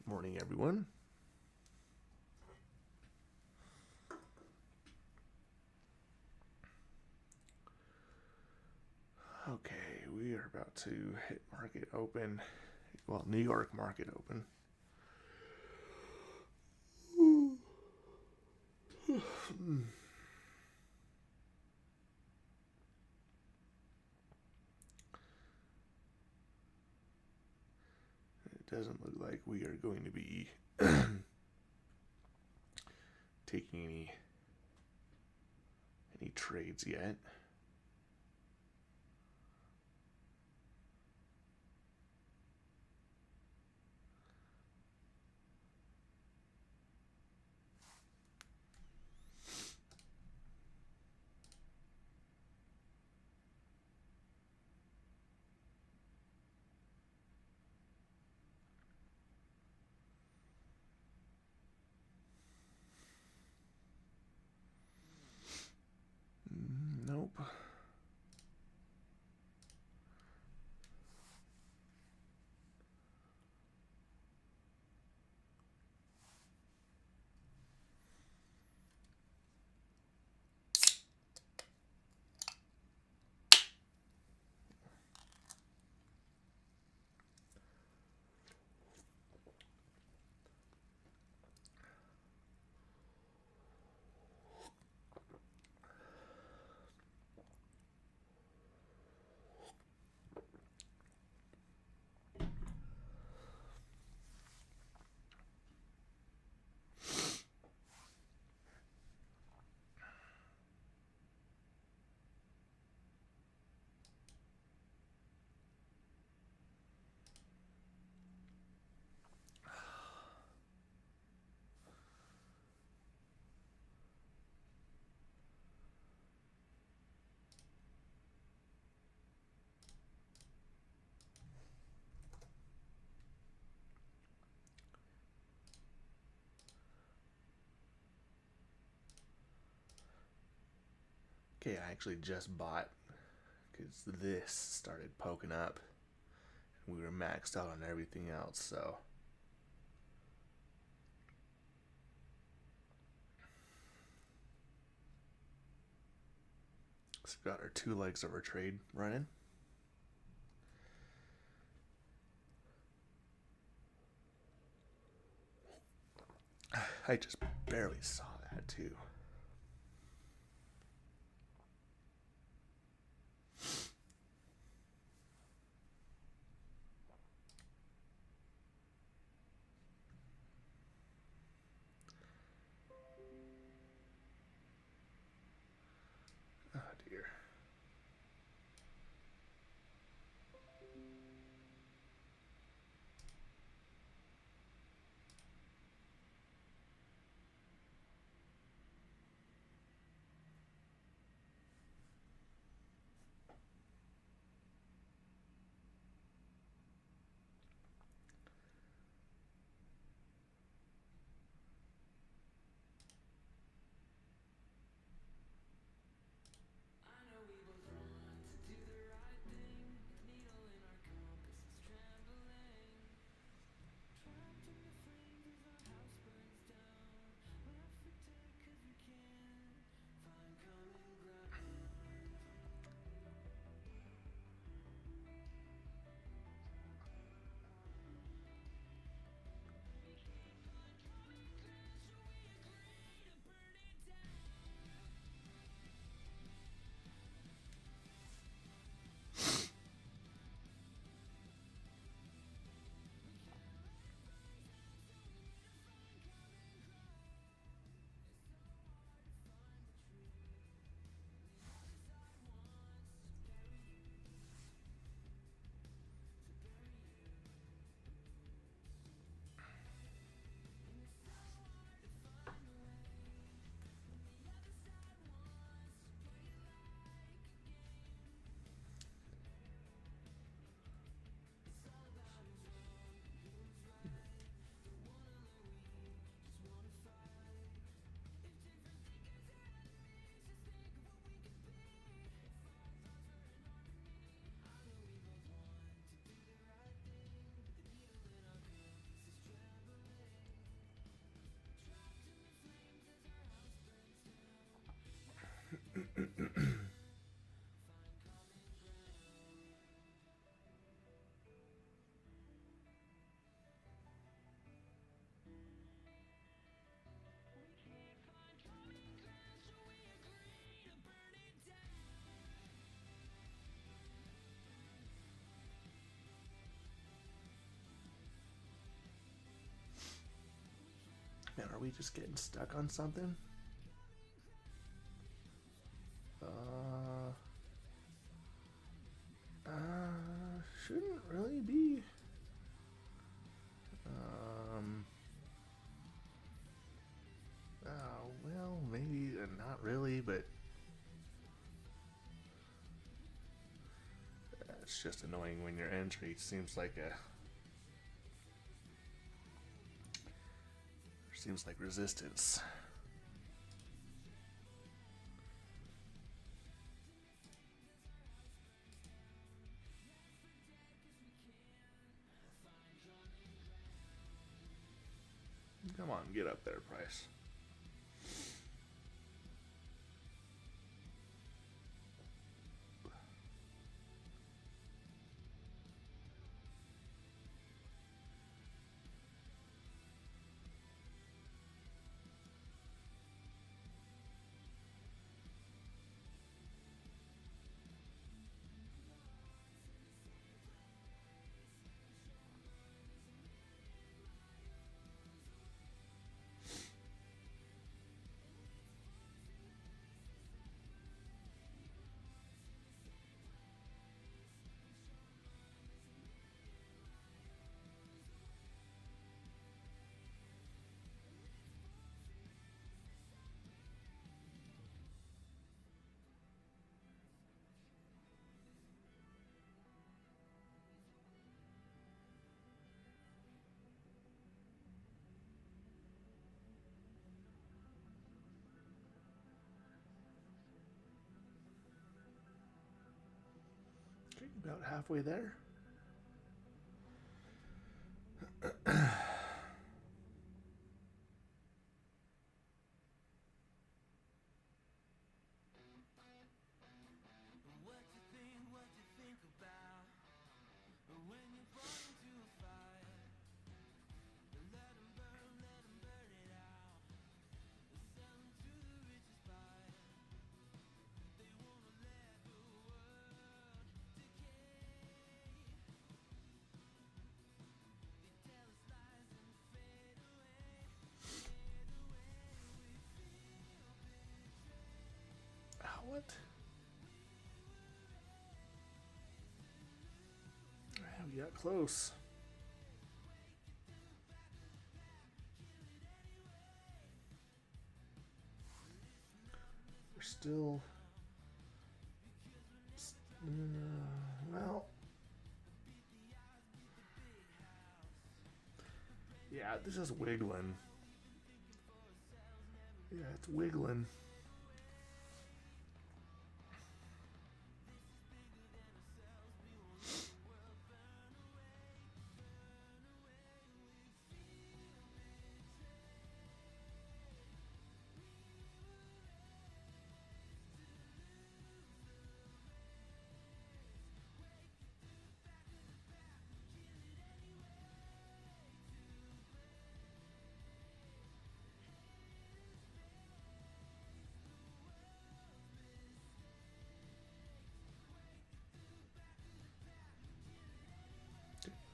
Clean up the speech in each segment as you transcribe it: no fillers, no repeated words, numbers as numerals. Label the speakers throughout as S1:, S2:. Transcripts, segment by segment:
S1: Morning, everyone. Okay, we are about to hit market open. Well, New York market open. It doesn't look like we are going to be taking any trades yet. Nope. Okay, I actually just bought because this started poking up. We were maxed out on everything else, so. So we've got our 2 legs of our trade running. I just barely saw that too. Oh dear. are we just getting stuck on something? Shouldn't really be. Well, maybe not really, but it's just annoying when your entry seems like resistance. Come on, get up there, price. Okay, about halfway there. What? We got close. We're still. Well. Yeah, this is wiggling. Yeah, it's wiggling.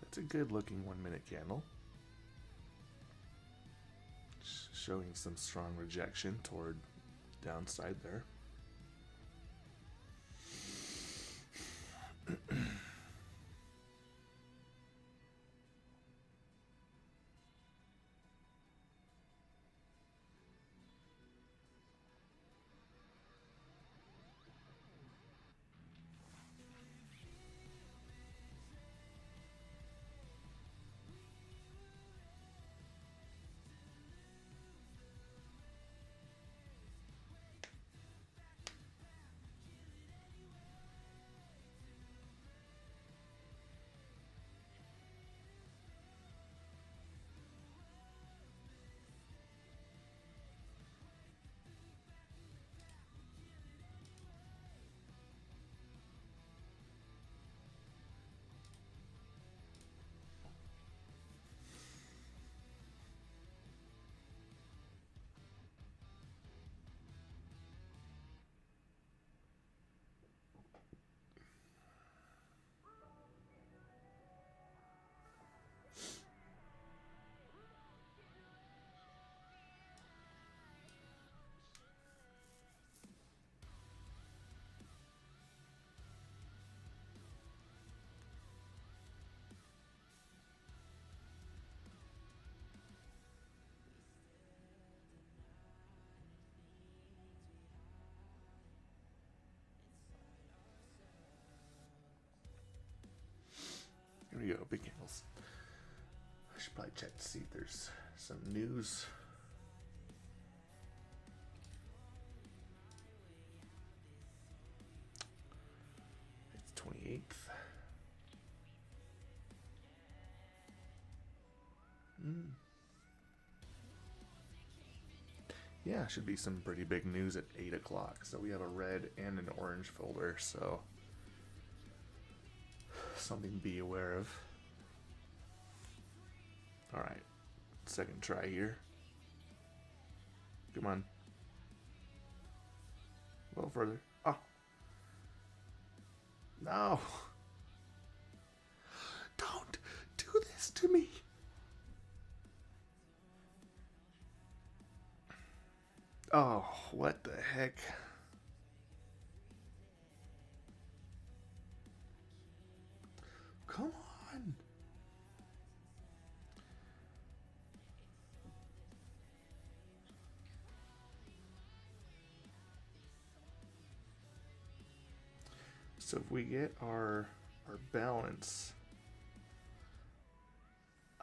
S1: It's a good looking 1 minute candle. Showing some strong rejection toward downside there. we go, big candles. I should probably check to see if there's some news. It's 28th. Yeah, should be some pretty big news at 8 o'clock. So we have a red and an orange folder, so something to be aware of. Alright, second try here. Come on. A little further. Oh. No. Don't do this to me. Oh, what the heck? Come on. So if we get our balance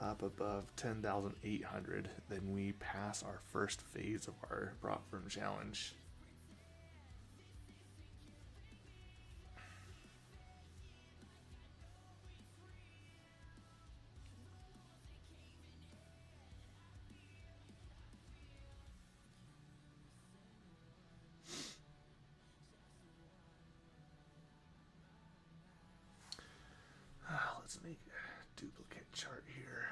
S1: up above 10,800, then we pass our first phase of our prop firm challenge. Let's make a duplicate chart here.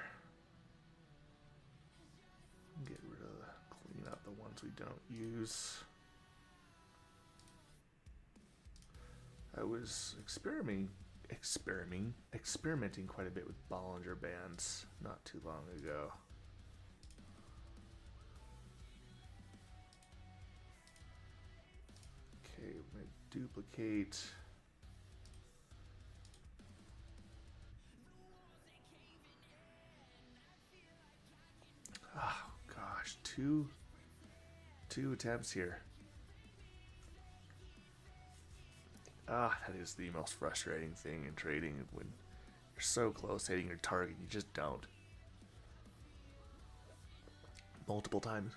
S1: Get rid of, clean up the ones we don't use. I was experimenting quite a bit with Bollinger Bands not too long ago. Okay, we're gonna duplicate. Oh gosh, two attempts here. That is the most frustrating thing in trading, when you're so close to hitting your target, you just don't. Multiple times.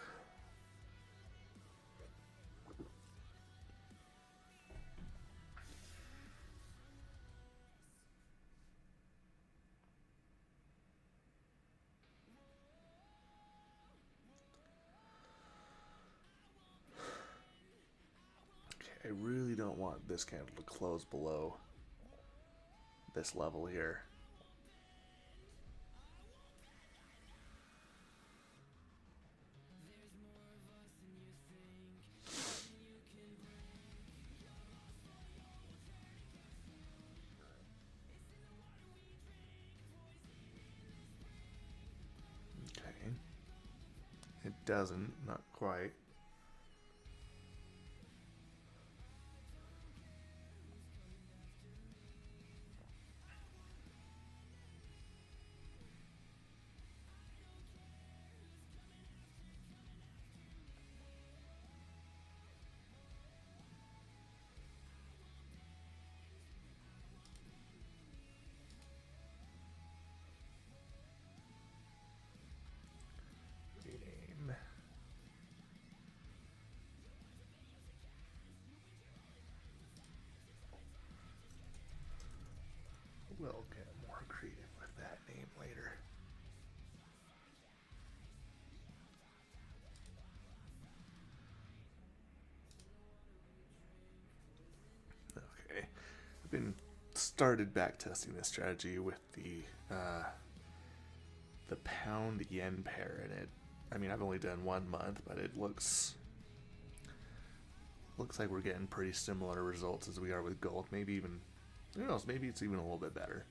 S1: I really don't want this candle to close below this level here. Okay. It doesn't, not quite. We'll get more creative with that name later. Okay, I've been started back testing this strategy with the pound yen pair in it. I mean, I've only done 1 month, but it looks like we're getting pretty similar results as we are with gold. Maybe even, who knows, maybe it's even a little bit better.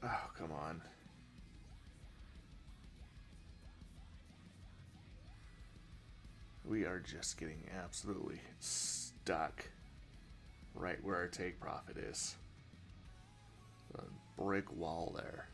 S1: Oh, come on. We are just getting absolutely stuck right where our take profit is. A brick wall there.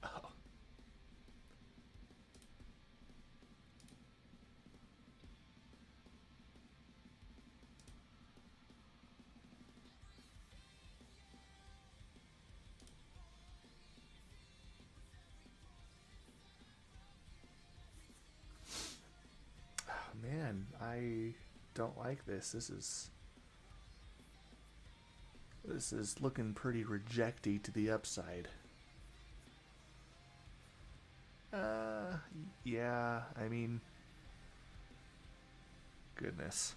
S1: Oh. Man, I don't like this. This is looking pretty rejecty to the upside. Yeah, I mean, goodness.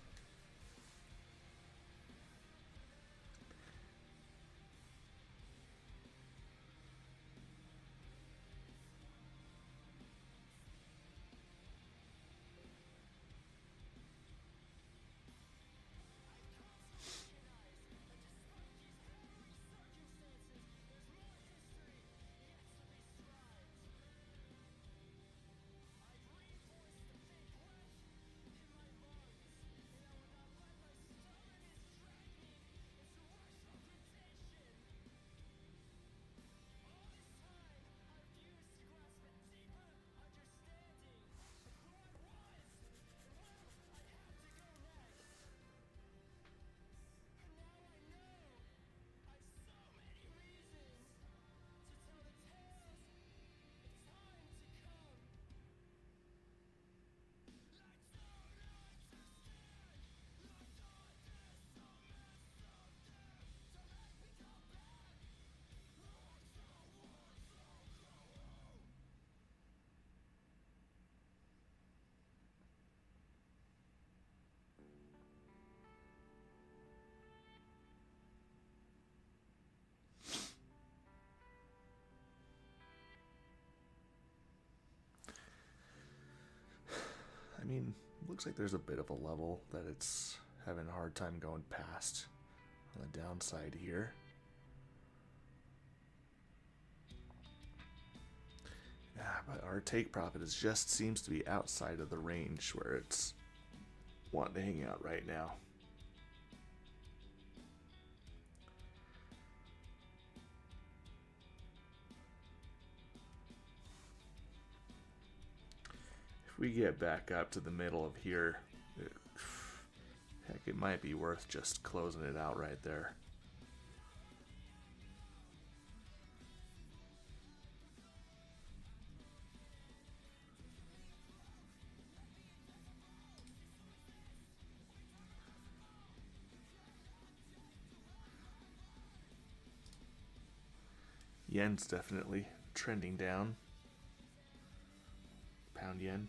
S1: I mean, looks like there's a bit of a level that it's having a hard time going past on the downside here. Yeah, but our take profit just seems to be outside of the range where it's wanting to hang out right now. If we get back up to the middle of here, heck, it might be worth just closing it out right there. Yen's definitely trending down. Pound yen.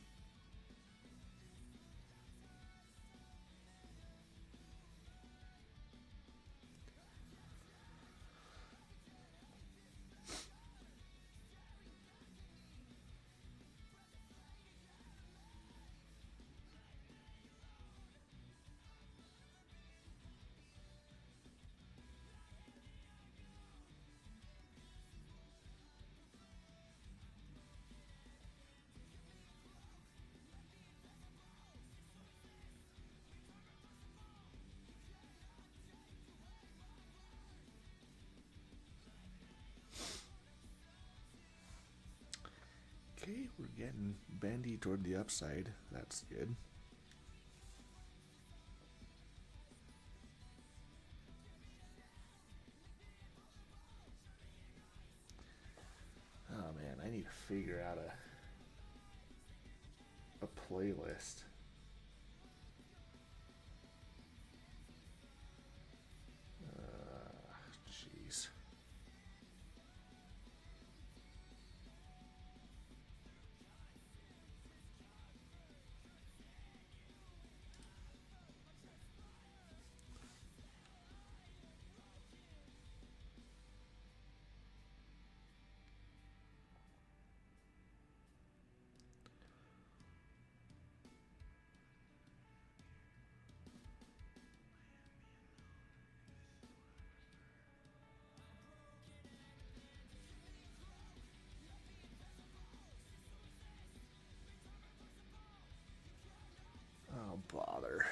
S1: Okay, we're getting bendy toward the upside. That's good. Oh man, I need to figure out a playlist. Jeez. Oh, bother.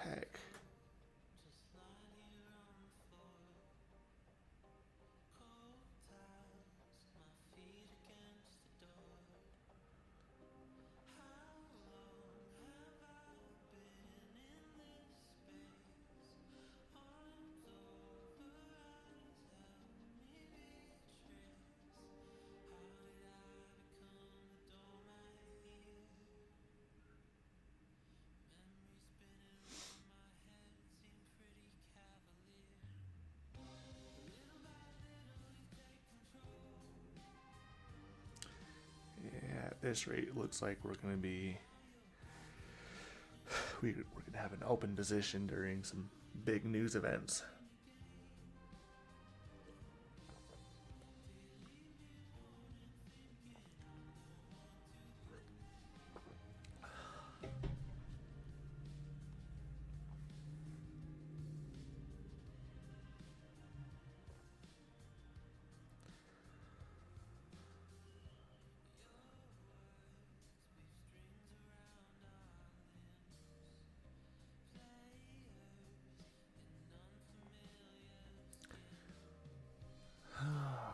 S1: Heck. Yeah, at this rate, it looks like we're going to be... We're going to have an open position during some big news events.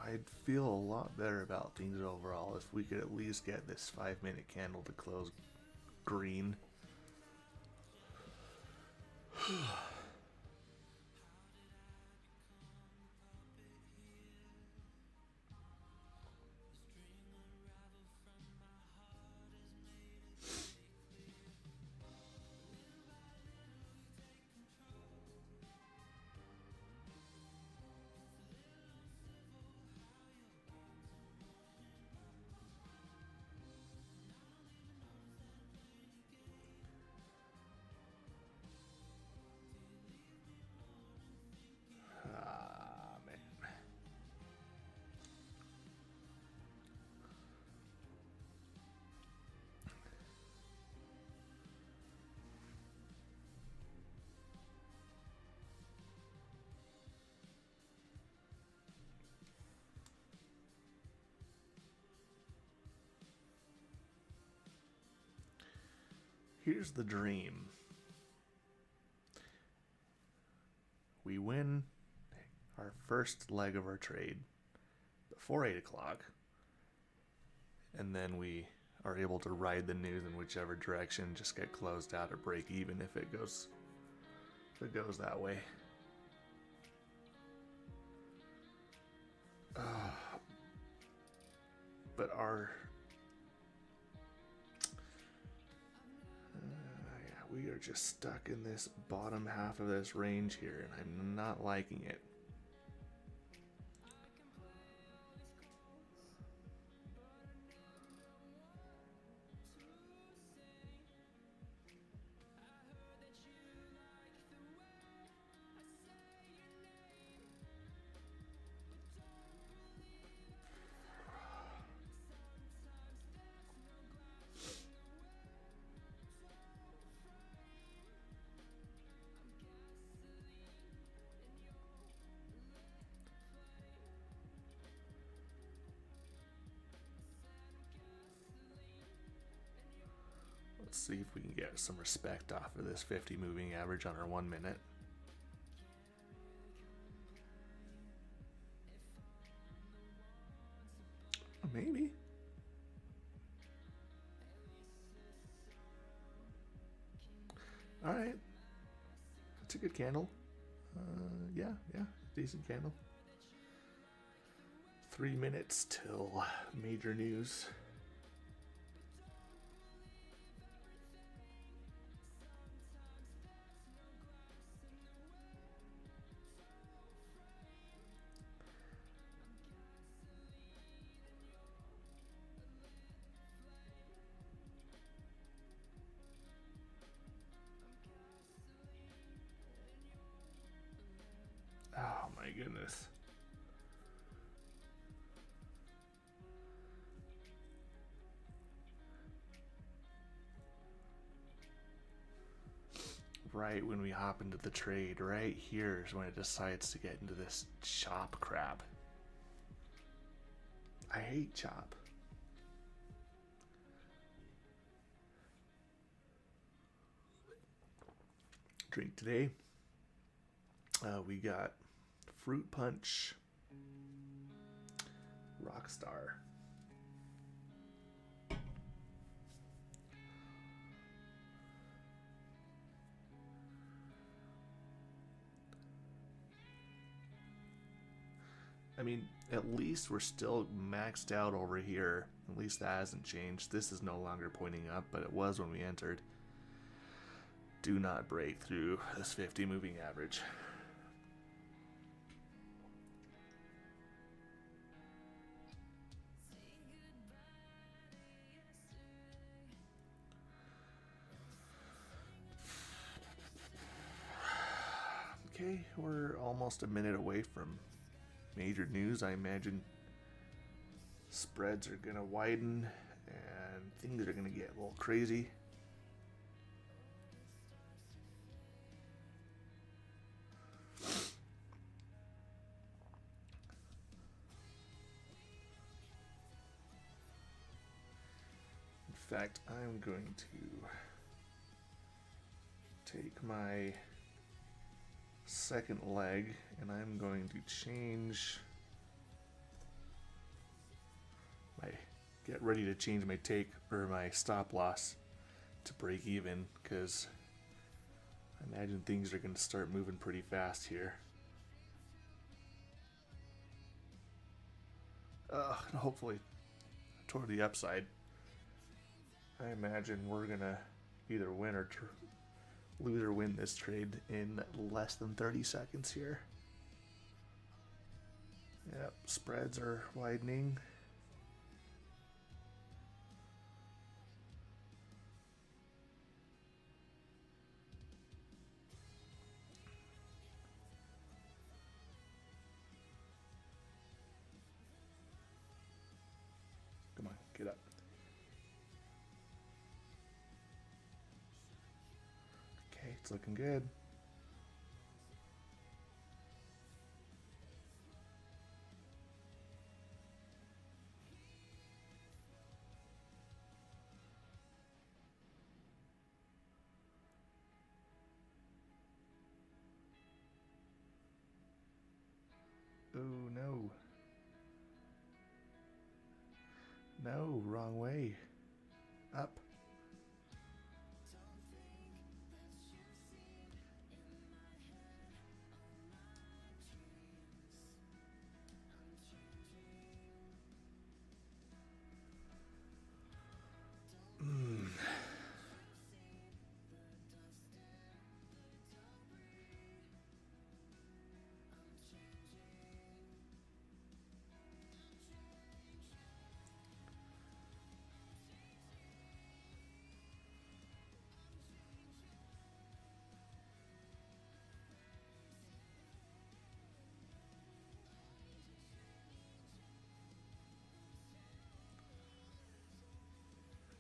S1: I'd feel a lot better about things overall if we could at least get this 5-minute candle to close green. here's the dream. We win our first leg of our trade before 8 o'clock, and then we are able to ride the news in whichever direction, just get closed out or break even if it goes that way. But our we are just stuck in this bottom half of this range here, and I'm not liking it. Let's see if we can get some respect off of this 50 moving average on our 1 minute. Maybe. All right. That's a good candle. Yeah, decent candle. 3 minutes till major news. Oh my goodness. Right when we hop into the trade, right here is when it decides to get into this chop crap. I hate chop. Drink today. We got fruit punch, Rockstar. I mean, at least we're still maxed out over here. At least that hasn't changed. This is no longer pointing up, but it was when we entered. Do not break through this 50 moving average. Okay, we're almost a minute away from major news. I imagine spreads are gonna widen and things are gonna get a little crazy. In fact, I'm going to take my second leg and I'm going to change my get ready to change my take or my stop loss to break even, because I imagine things are going to start moving pretty fast here. And hopefully toward the upside. I imagine we're gonna either win or lose or win this trade in less than 30 seconds here. Yep, spreads are widening. Come on, get up. Okay, it's looking good. No, wrong way. Up.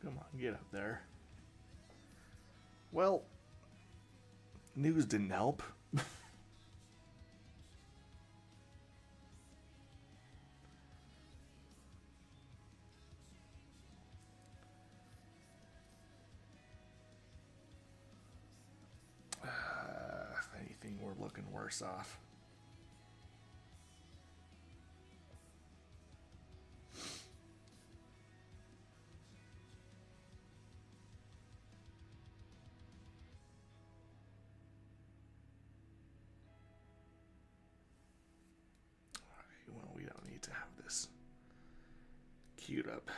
S1: Come on, get up there. Well, news didn't help. If anything, we're looking worse off. Well, we don't need to have this queued up.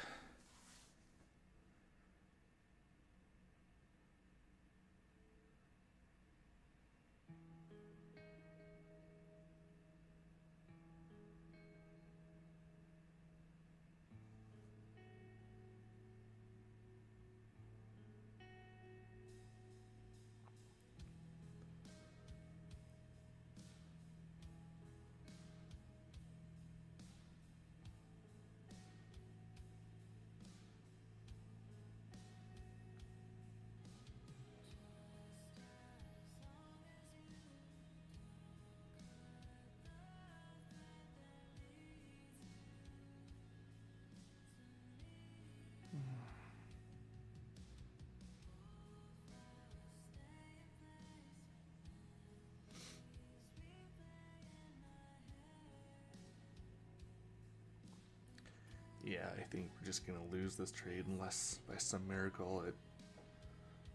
S1: Yeah, I think we're just gonna lose this trade unless by some miracle it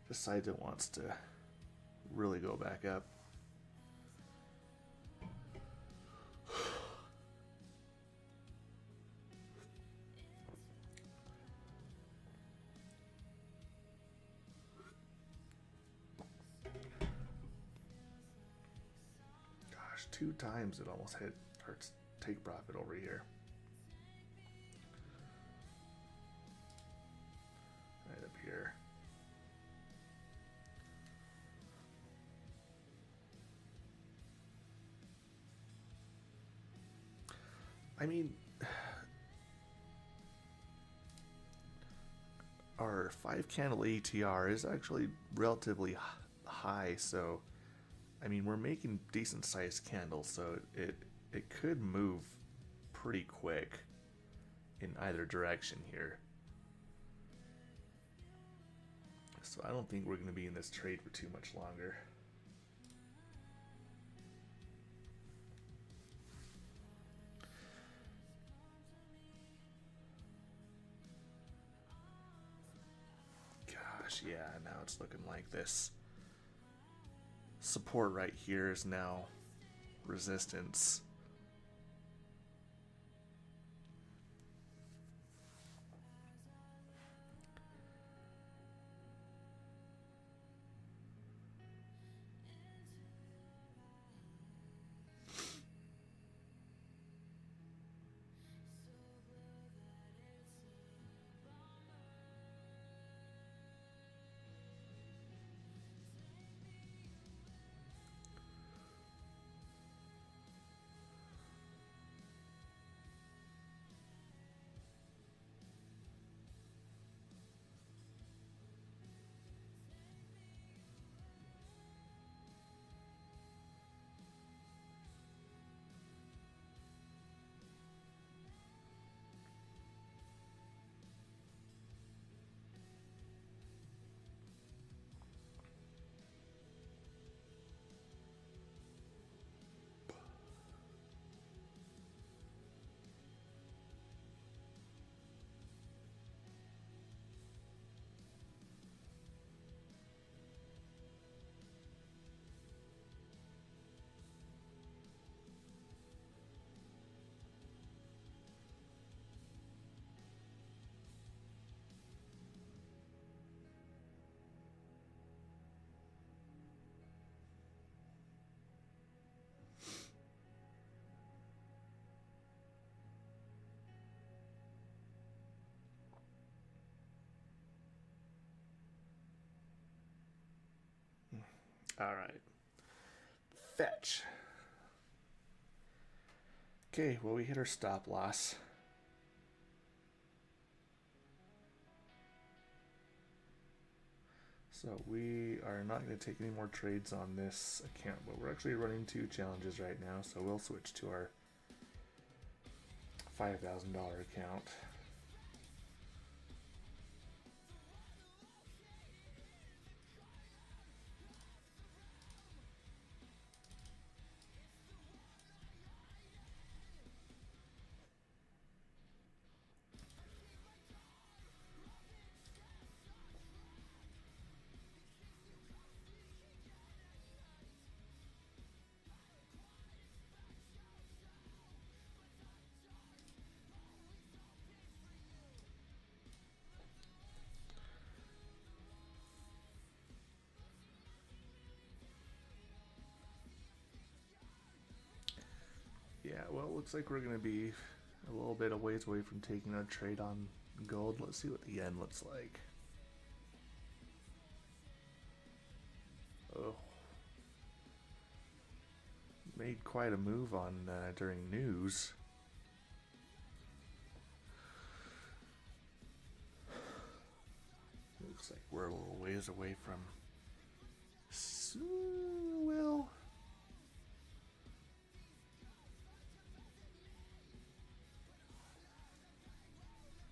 S1: decides it wants to really go back up. Gosh, 2 times it almost hit our take profit over here. Right up here. I mean, our 5 candle ATR is actually relatively high, so I mean we're making decent sized candles, so it could move pretty quick in either direction here. So I don't think we're going to be in this trade for too much longer. Gosh, yeah, now it's looking like this support right here is now resistance. All right. Fetch. Okay, well, we hit our stop loss. So we are not going to take any more trades on this account, but we're actually running 2 challenges right now, so we'll switch to our $5,000 account. Yeah, well, it looks like we're going to be a little bit a ways away from taking our trade on gold. Let's see what the yen looks like. Oh, made quite a move on during news. Looks like we're a little ways away from. Well,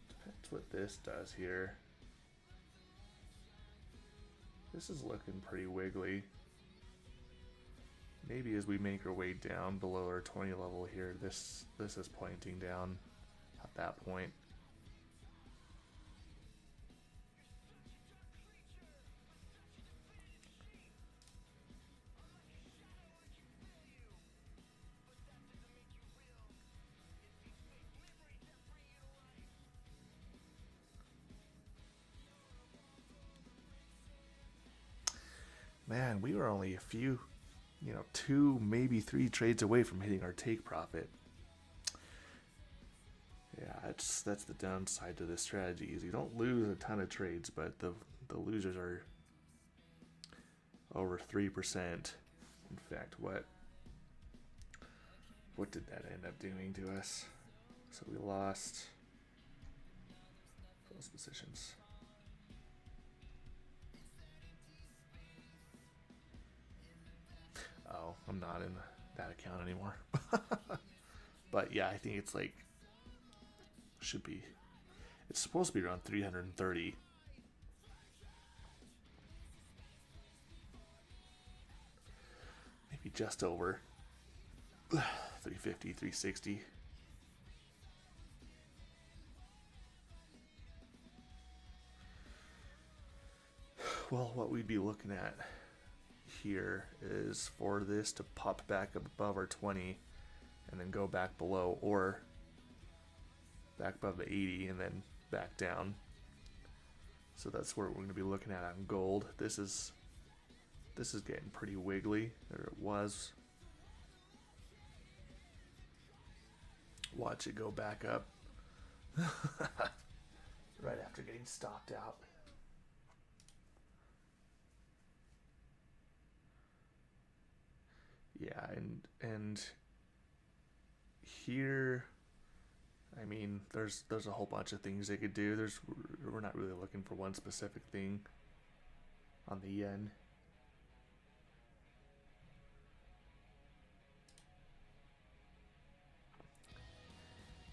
S1: depends what this does here. This is looking pretty wiggly. Maybe as we make our way down below our 20 level here, this is pointing down at that point. Man, we were only a few, 2, maybe 3 trades away from hitting our take profit. Yeah, that's the downside to this strategy is you don't lose a ton of trades, but the losers are over 3%. In fact, what did that end up doing to us? So we lost those positions. Oh, I'm not in that account anymore. But yeah, I think it's like it's supposed to be around 330. Maybe just over 350, 360. Well, what we'd be looking at here is for this to pop back up above our 20 and then go back below, or back above the 80 and then back down. So that's where we're going to be looking at on gold. This is getting pretty wiggly, or it was. Watch it go back up right after getting stopped out. Yeah, and here, I mean, there's a whole bunch of things they could do. We're not really looking for one specific thing on the yen.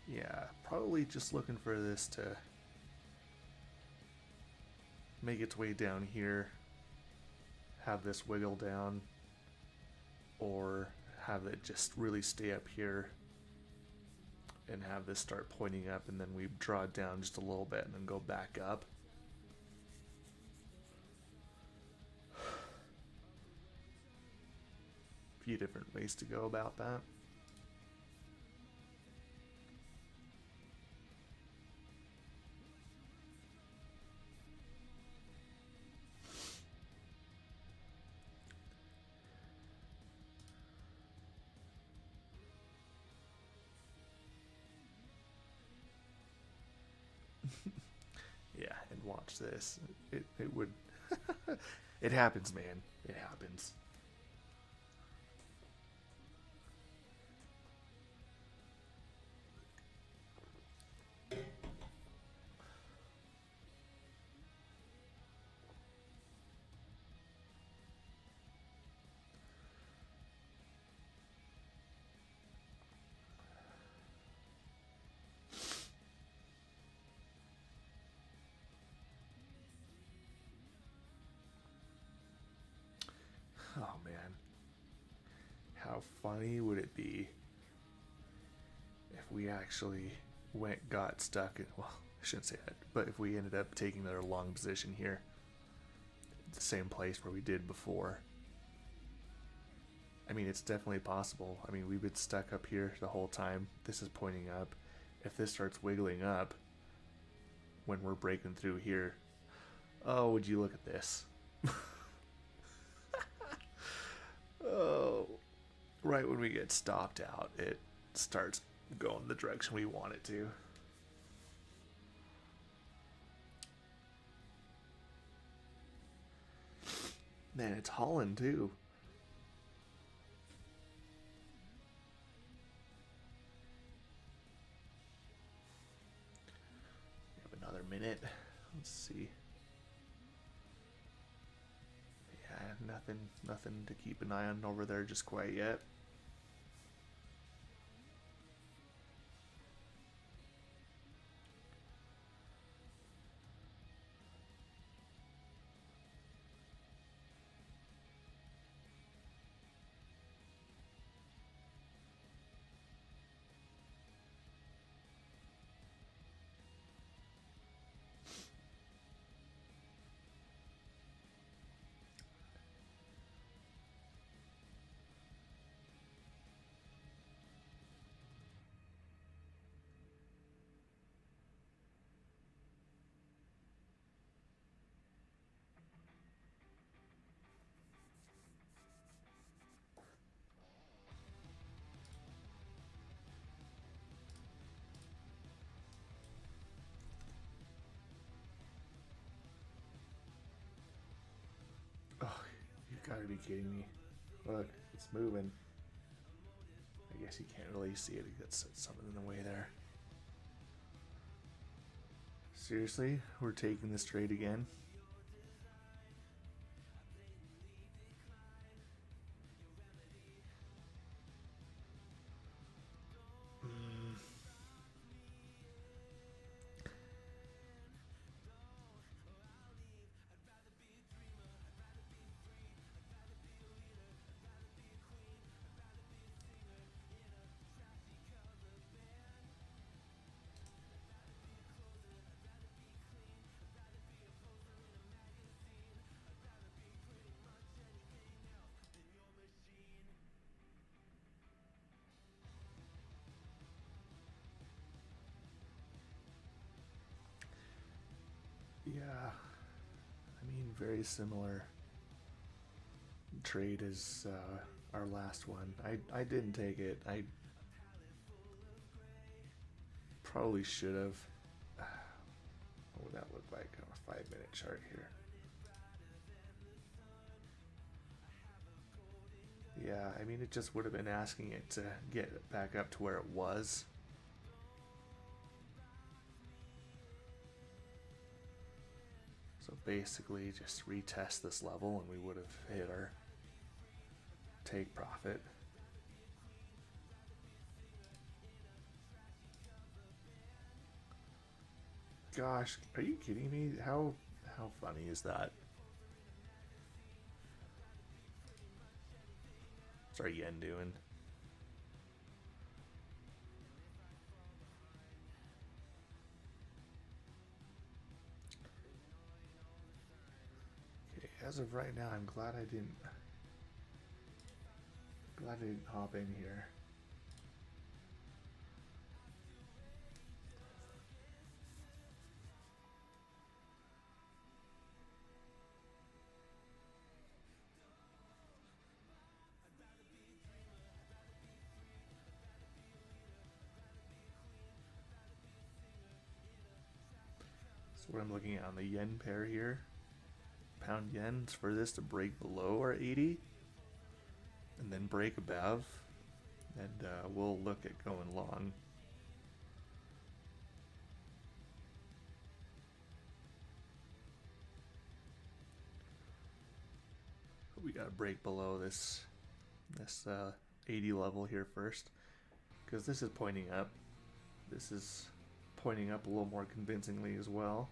S1: Yeah, probably just looking for this to make its way down here, have this wiggle down, or have it just really stay up here and have this start pointing up, and then we draw it down just a little bit and then go back up. A few different ways to go about that. Yeah, and watch this. It would It happens, man. It happens. Oh man, how funny would it be if we actually got stuck in, well, I shouldn't say that, but if we ended up taking another long position here, the same place where we did before. I mean, it's definitely possible. I mean, we've been stuck up here the whole time. This is pointing up. If this starts wiggling up when we're breaking through here, oh, would you look at this? Oh, right when we get stopped out, it starts going the direction we want it to. Man, it's hauling too. We have another minute. Let's see. Yeah, nothing to keep an eye on over there just quite yet. Oh, you gotta be kidding me. Look, it's moving. I guess you can't really see it. It's something in the way there. Seriously? We're taking this trade again? Yeah, I mean, very similar trade as our last one. I didn't take it. I probably should have. What would that look like on a 5-minute chart here? Yeah, I mean, it just would have been asking it to get back up to where it was. So basically just retest this level and we would have hit our take profit. Gosh, are you kidding me? How funny is that? What's our yen doing? Okay, as of right now, I'm glad I didn't hop in here. So what I'm looking at on the yen pair here, pound yen for this to break below our 80 and then break above, and we'll look at going long. We gotta break below this 80 level here first, because this is pointing up. This is pointing up a little more convincingly as well.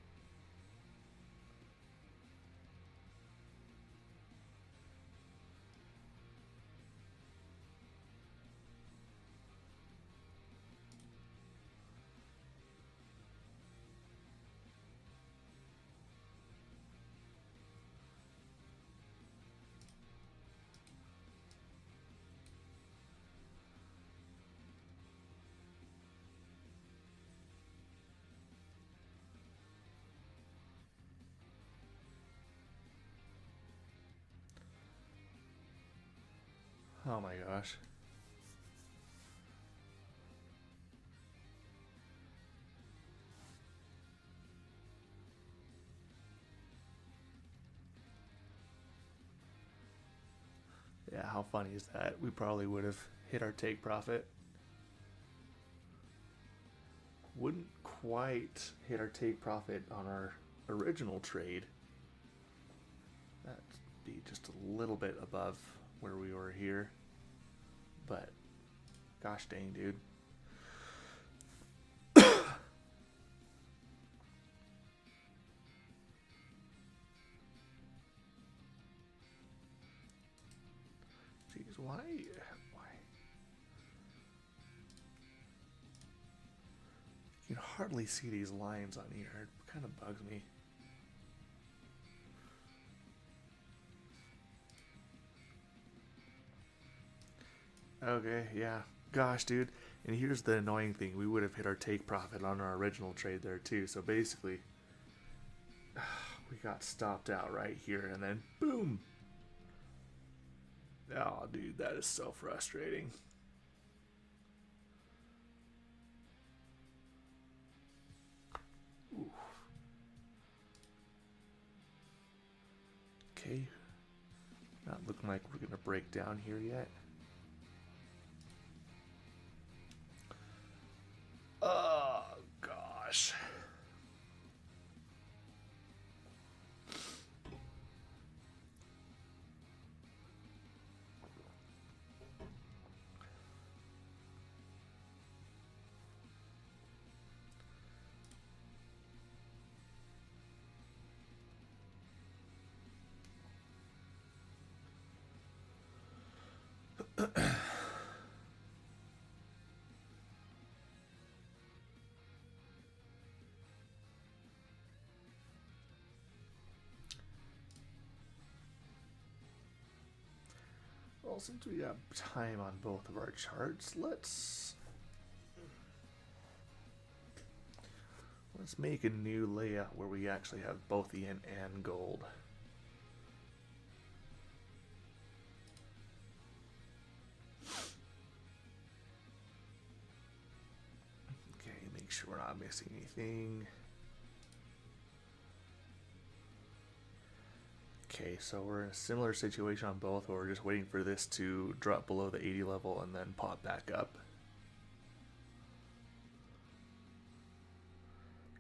S1: Oh my gosh. Yeah, how funny is that? We probably would have hit our take profit. Wouldn't quite hit our take profit on our original trade. That'd be just a little bit above where we were here. But gosh dang, dude. Jeez, why? You can hardly see these lines on here. It kind of bugs me. Okay, yeah. Gosh, dude. And here's the annoying thing. We would have hit our take profit on our original trade there, too. So basically, we got stopped out right here. And then, boom. Oh, dude, that is so frustrating. Ooh. Okay. Not looking like we're going to break down here yet. Oh, gosh. Well, since we got time on both of our charts, let's make a new layout where we actually have both yen and gold. Okay, make sure we're not missing anything. Okay, so we're in a similar situation on both, where we're just waiting for this to drop below the 80 level and then pop back up.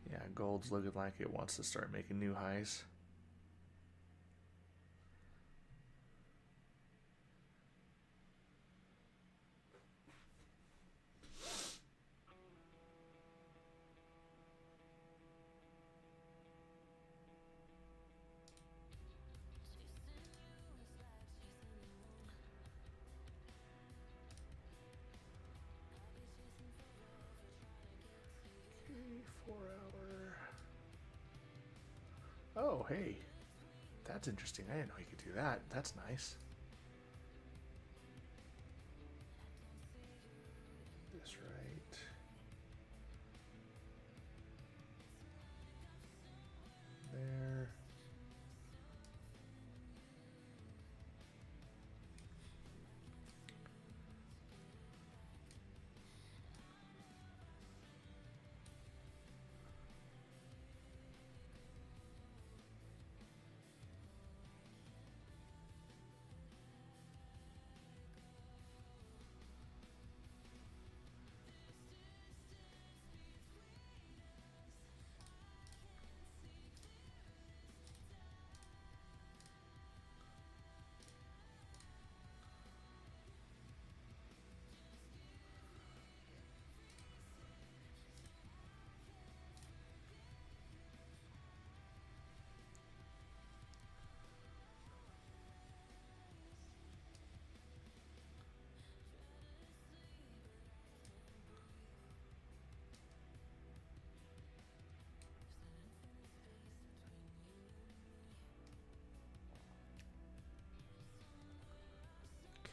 S1: Yeah, gold's looking like it wants to start making new highs. Oh, hey. That's interesting. I didn't know you could do that. That's nice. This right. There.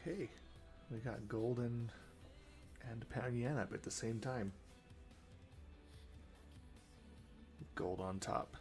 S1: Okay, we got gold and pound yen up at the same time. Gold on top.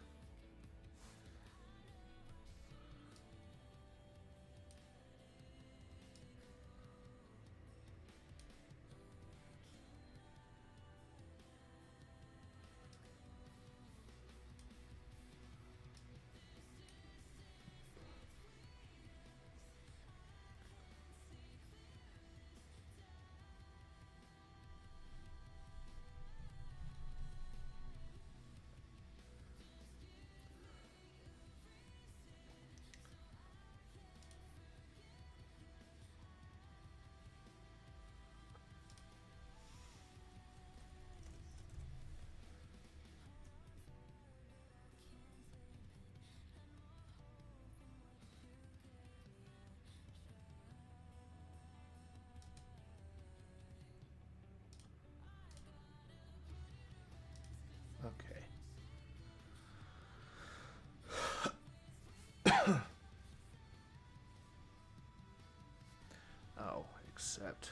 S1: Okay. Oh, except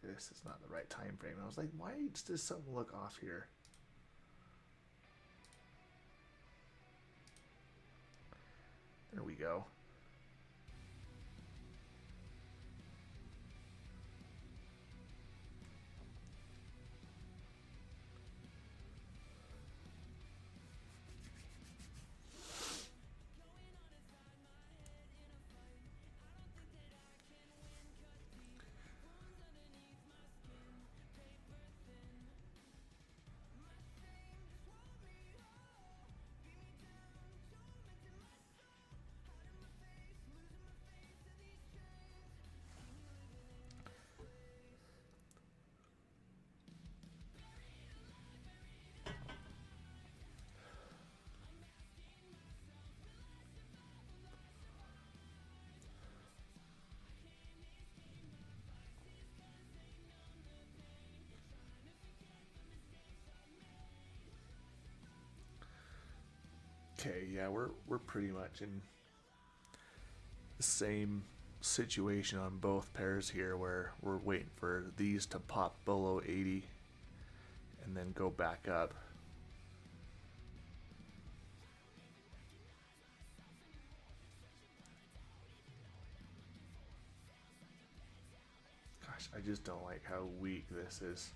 S1: this is not the right time frame. I was like, why does something look off here? There we go. Okay, yeah, we're pretty much in the same situation on both pairs here, where we're waiting for these to pop below 80 and then go back up. Gosh, I just don't like how weak this is.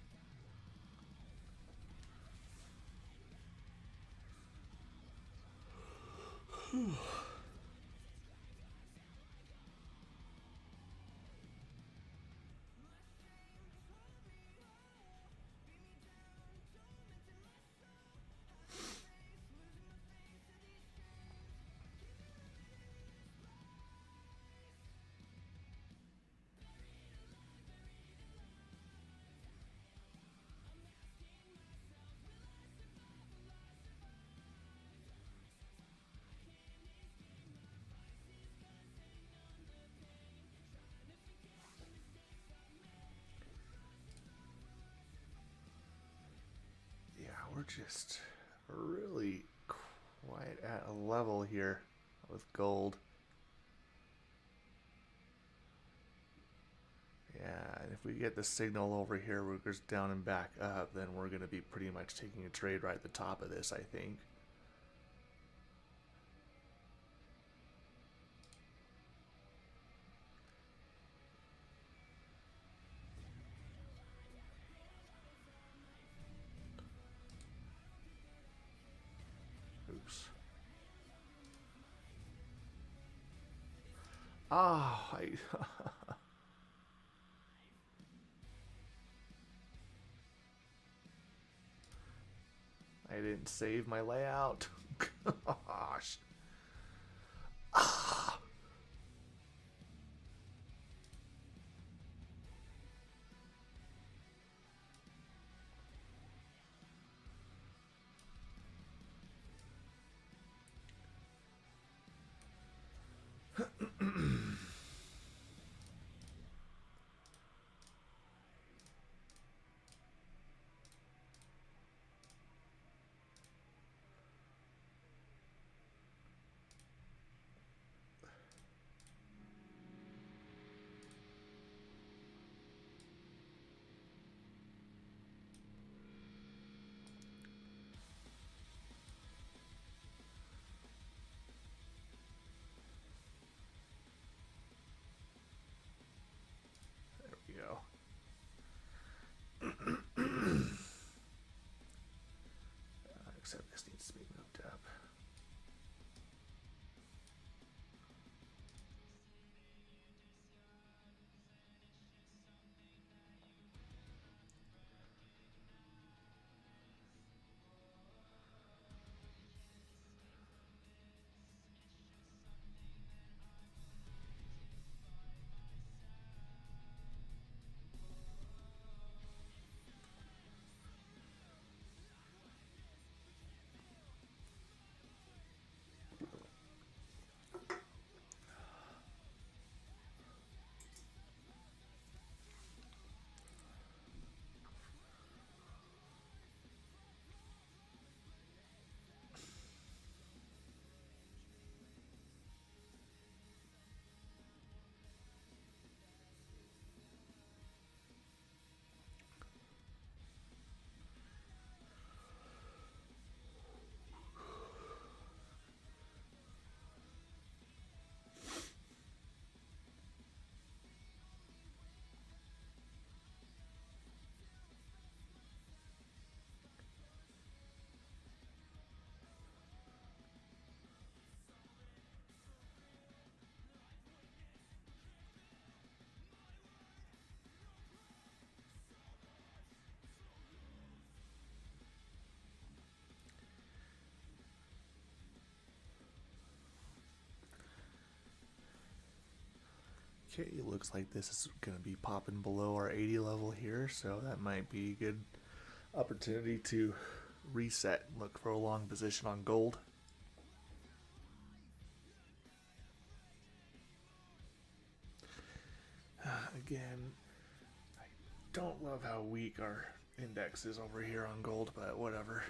S1: We're just really quite at a level here with gold. Yeah, and if we get the signal over here where it goes down and back up, then we're going to be pretty much taking a trade right at the top of this, I think. Oops. Oh, I didn't save my layout. Gosh. Ah. except this needs to be moved up. Okay, it looks like this is going to be popping below our 80 level here, so that might be a good opportunity to reset, look for a long position on gold. Again, I don't love how weak our index is over here on gold, but whatever.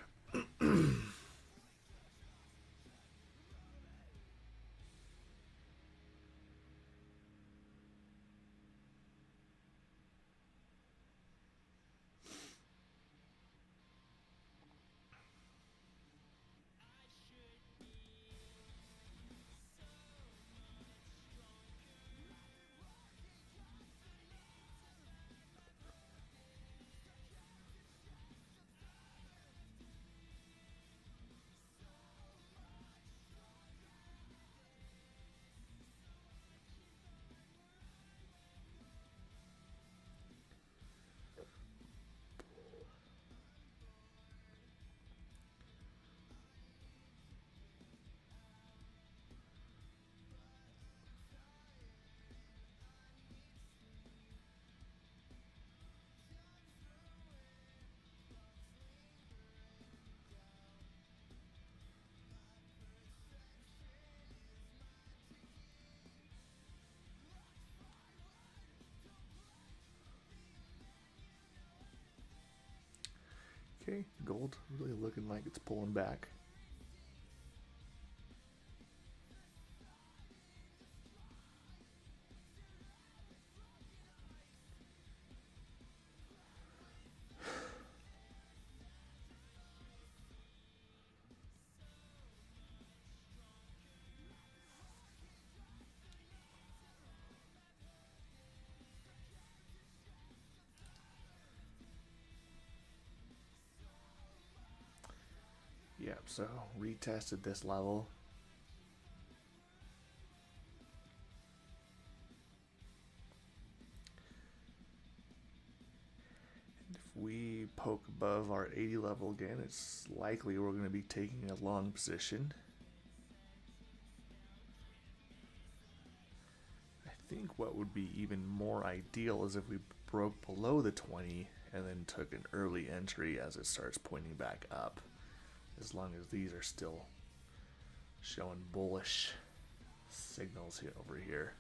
S1: Okay, gold really looking like it's pulling back. Yep, so retested this level. And if we poke above our 80 level again, it's likely we're going to be taking a long position. I think what would be even more ideal is if we broke below the 20 and then took an early entry as it starts pointing back up. As long as these are still showing bullish signals here over here.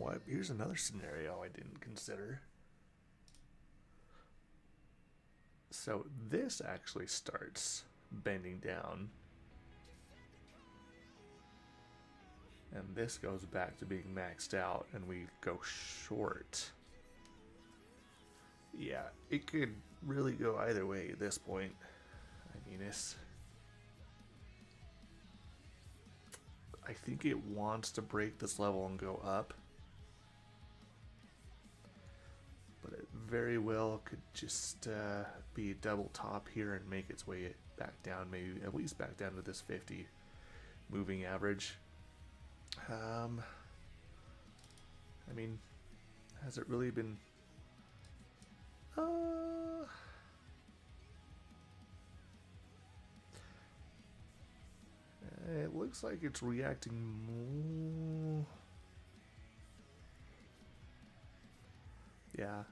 S1: what? Here's another scenario I didn't consider. So this actually starts bending down. And this goes back to being maxed out and we go short. Yeah, it could really go either way at this point. I mean, I think it wants to break this level and go up. But it very well could just be a double top here and make its way back down, maybe at least back down to this 50 moving average. I mean, has it really been... it looks like it's reacting more... Yeah.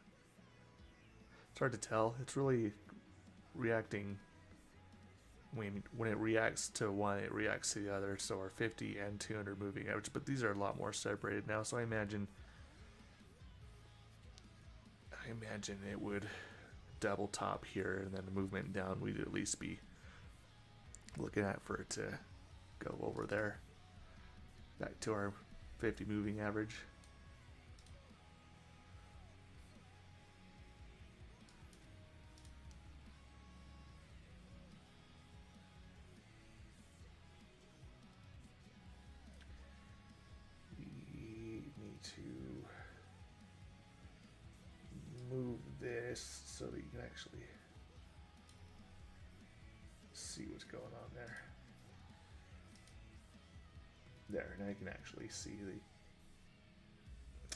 S1: It's hard to tell. It's really reacting... when it reacts to one, it reacts to the other. So our 50 and 200 moving average, but these are a lot more separated now. So I imagine it would double top here, and then the movement down, we'd at least be looking at for it to go over there, back to our 50 moving average. This so that you can actually see what's going on there. There, now you can actually see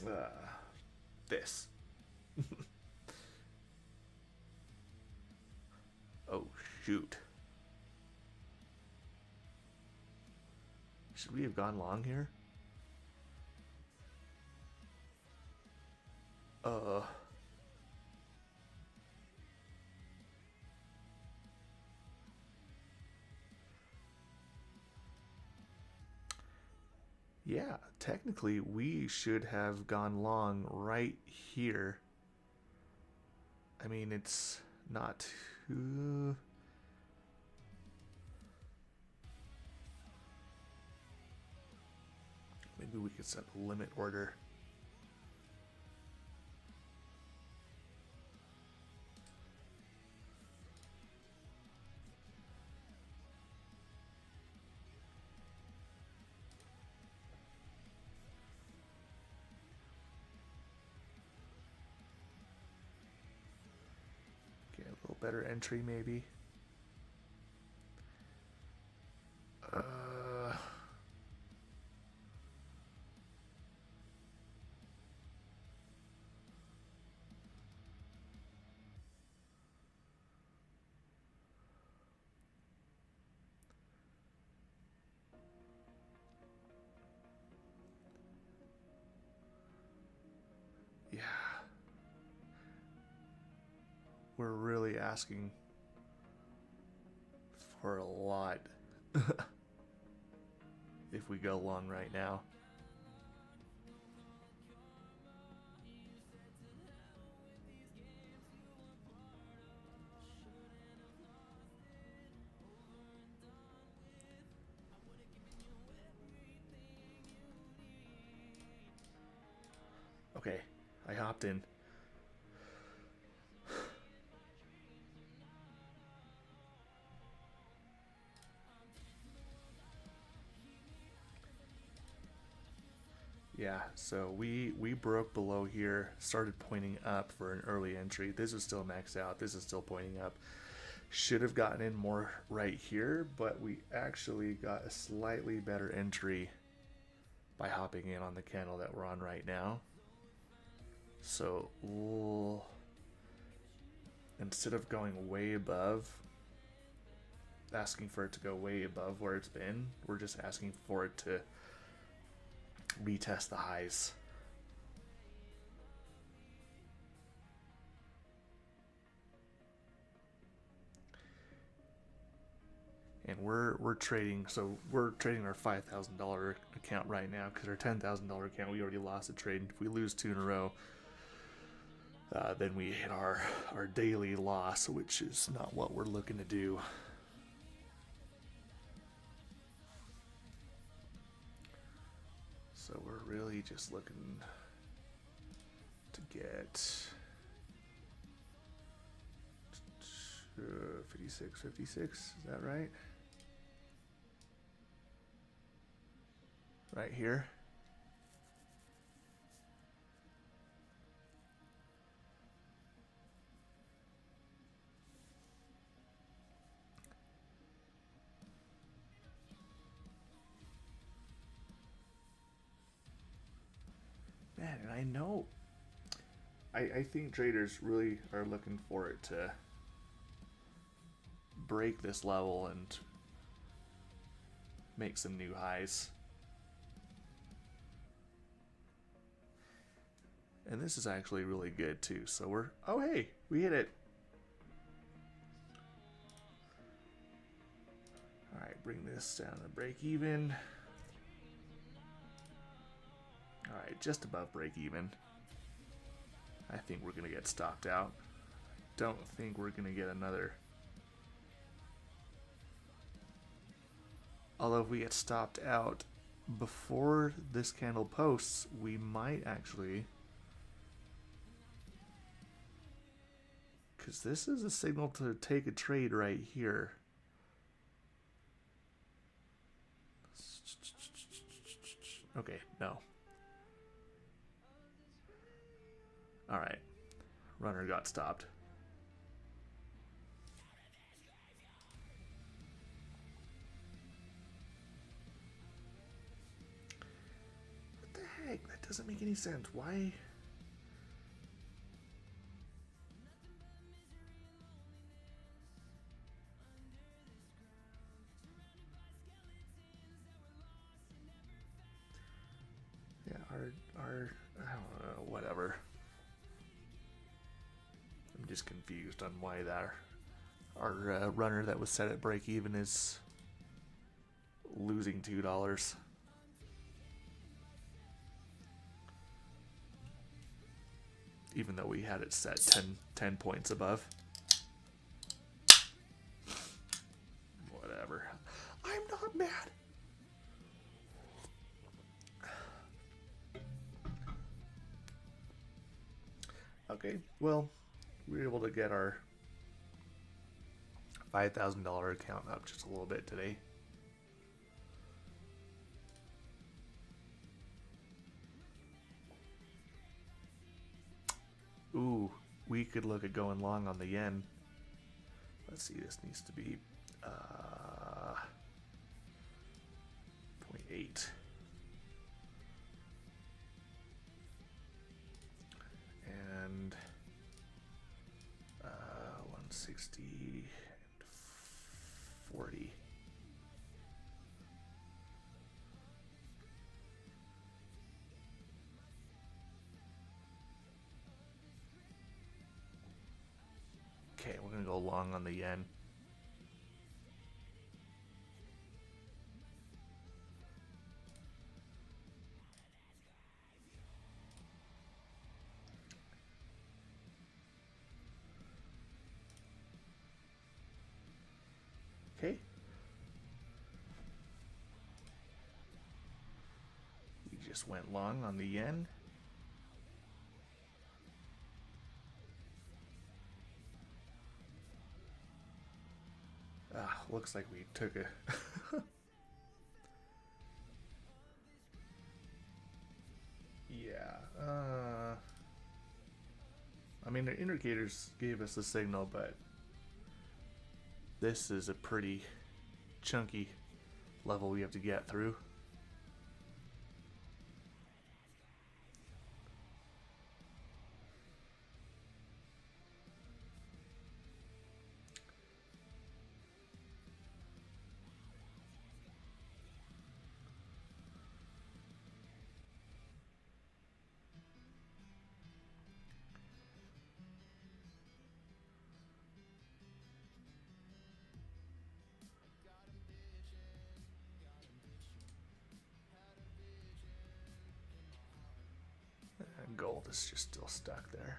S1: the this. Oh shoot. Should we have gone long here? Yeah, technically we should have gone long right here. I mean, it's not too... Maybe we could set a limit order. Better entry maybe. Yeah. We're really asking for a lot if we go long right now. Okay, I hopped in. Yeah, so we broke below here, started pointing up for an early entry. This is still maxed out. This is still pointing up. Should have gotten in more right here, but we actually got a slightly better entry by hopping in on the candle that we're on right now. So instead of going way above, asking for it to go way above where it's been, we're just asking for it to retest the highs. And we're trading, so we're trading our $5,000 account right now, because our $10,000 account, we already lost a trade. If we lose 2 in a row, then we hit our daily loss, which is not what we're looking to do. So we're really just looking to get 56.56, is that right? Right here. Man, and I know, I think traders really are looking for it to break this level and make some new highs. And this is actually really good too. So we're, oh hey, we hit it. All right, bring this down to break even. All right, just above break even. I think we're gonna get stopped out. Don't think we're gonna get another. Although if we get stopped out before this candle posts, we might actually, because this is a signal to take a trade right here. Okay, no. All right, runner got stopped. What the heck? That doesn't make any sense. Why? Yeah, our I don't know, whatever. I'm just confused on why that our runner that was set at break even is losing $2. Even though we had it set 10 points above. Whatever. I'm not mad. Okay, well, we were able to get our $5,000 account up just a little bit today. Ooh, we could look at going long on the yen. Let's see, this needs to be 0.8. And 160 and 40. Okay, we're gonna go long on the yen. Okay. We just went long on the yen. Looks like we took a yeah. I mean, the indicators gave us a signal, but this is a pretty chunky level we have to get through. gold is just still stuck there.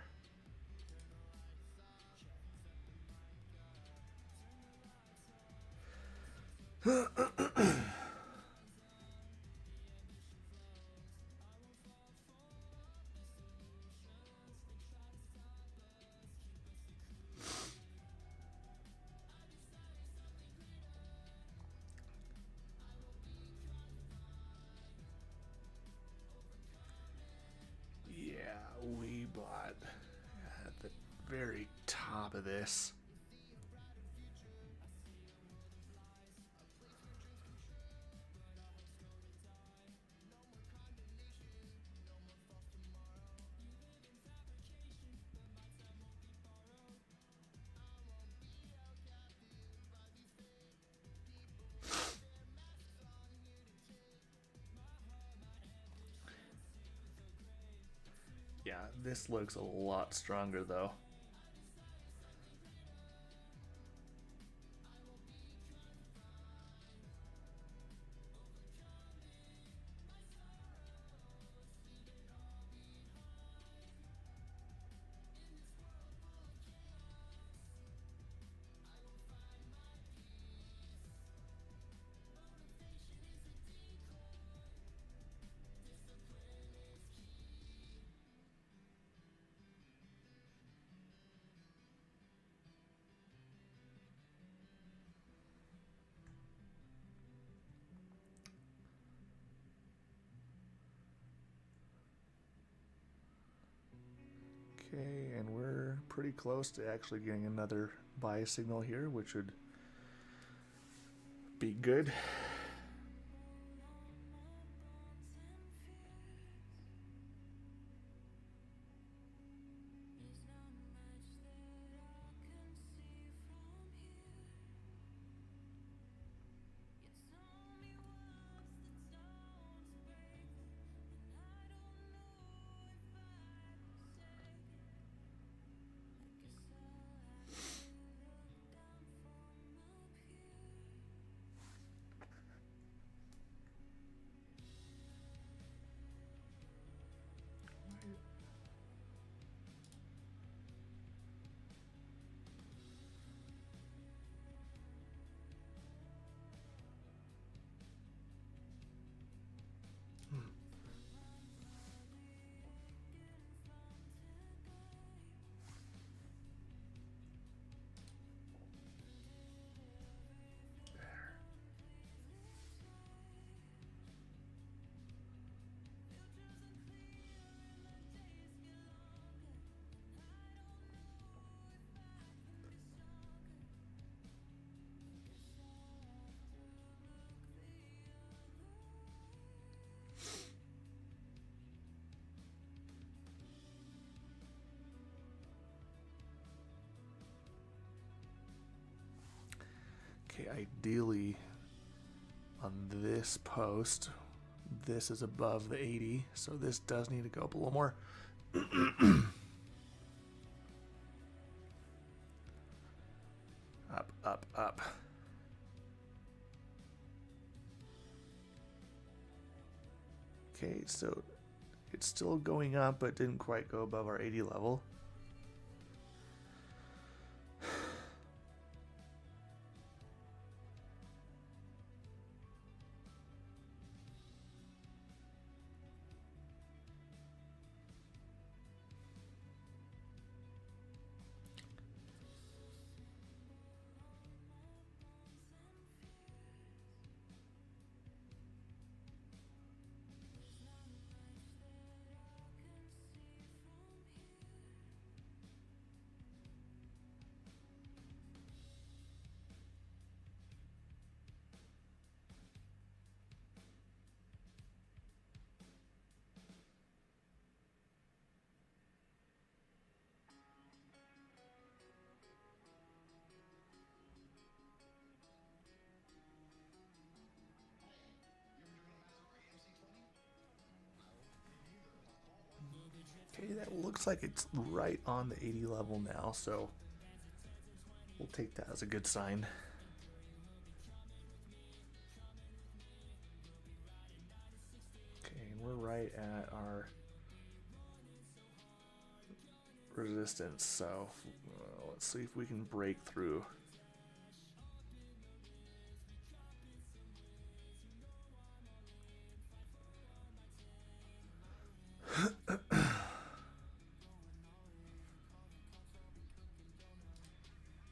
S1: We bought at the very top of this. Yeah, this looks a lot stronger though. Okay, and we're pretty close to actually getting another buy signal here, which would be good. Okay, ideally on this post, this is above the 80, so this does need to go up a little more. Up, up, up. Okay, so it's still going up, but didn't quite go above our 80 level. Okay, that looks like it's right on the 80 level now, so we'll take that as a good sign. Okay, and we're right at our resistance, so let's see if we can break through.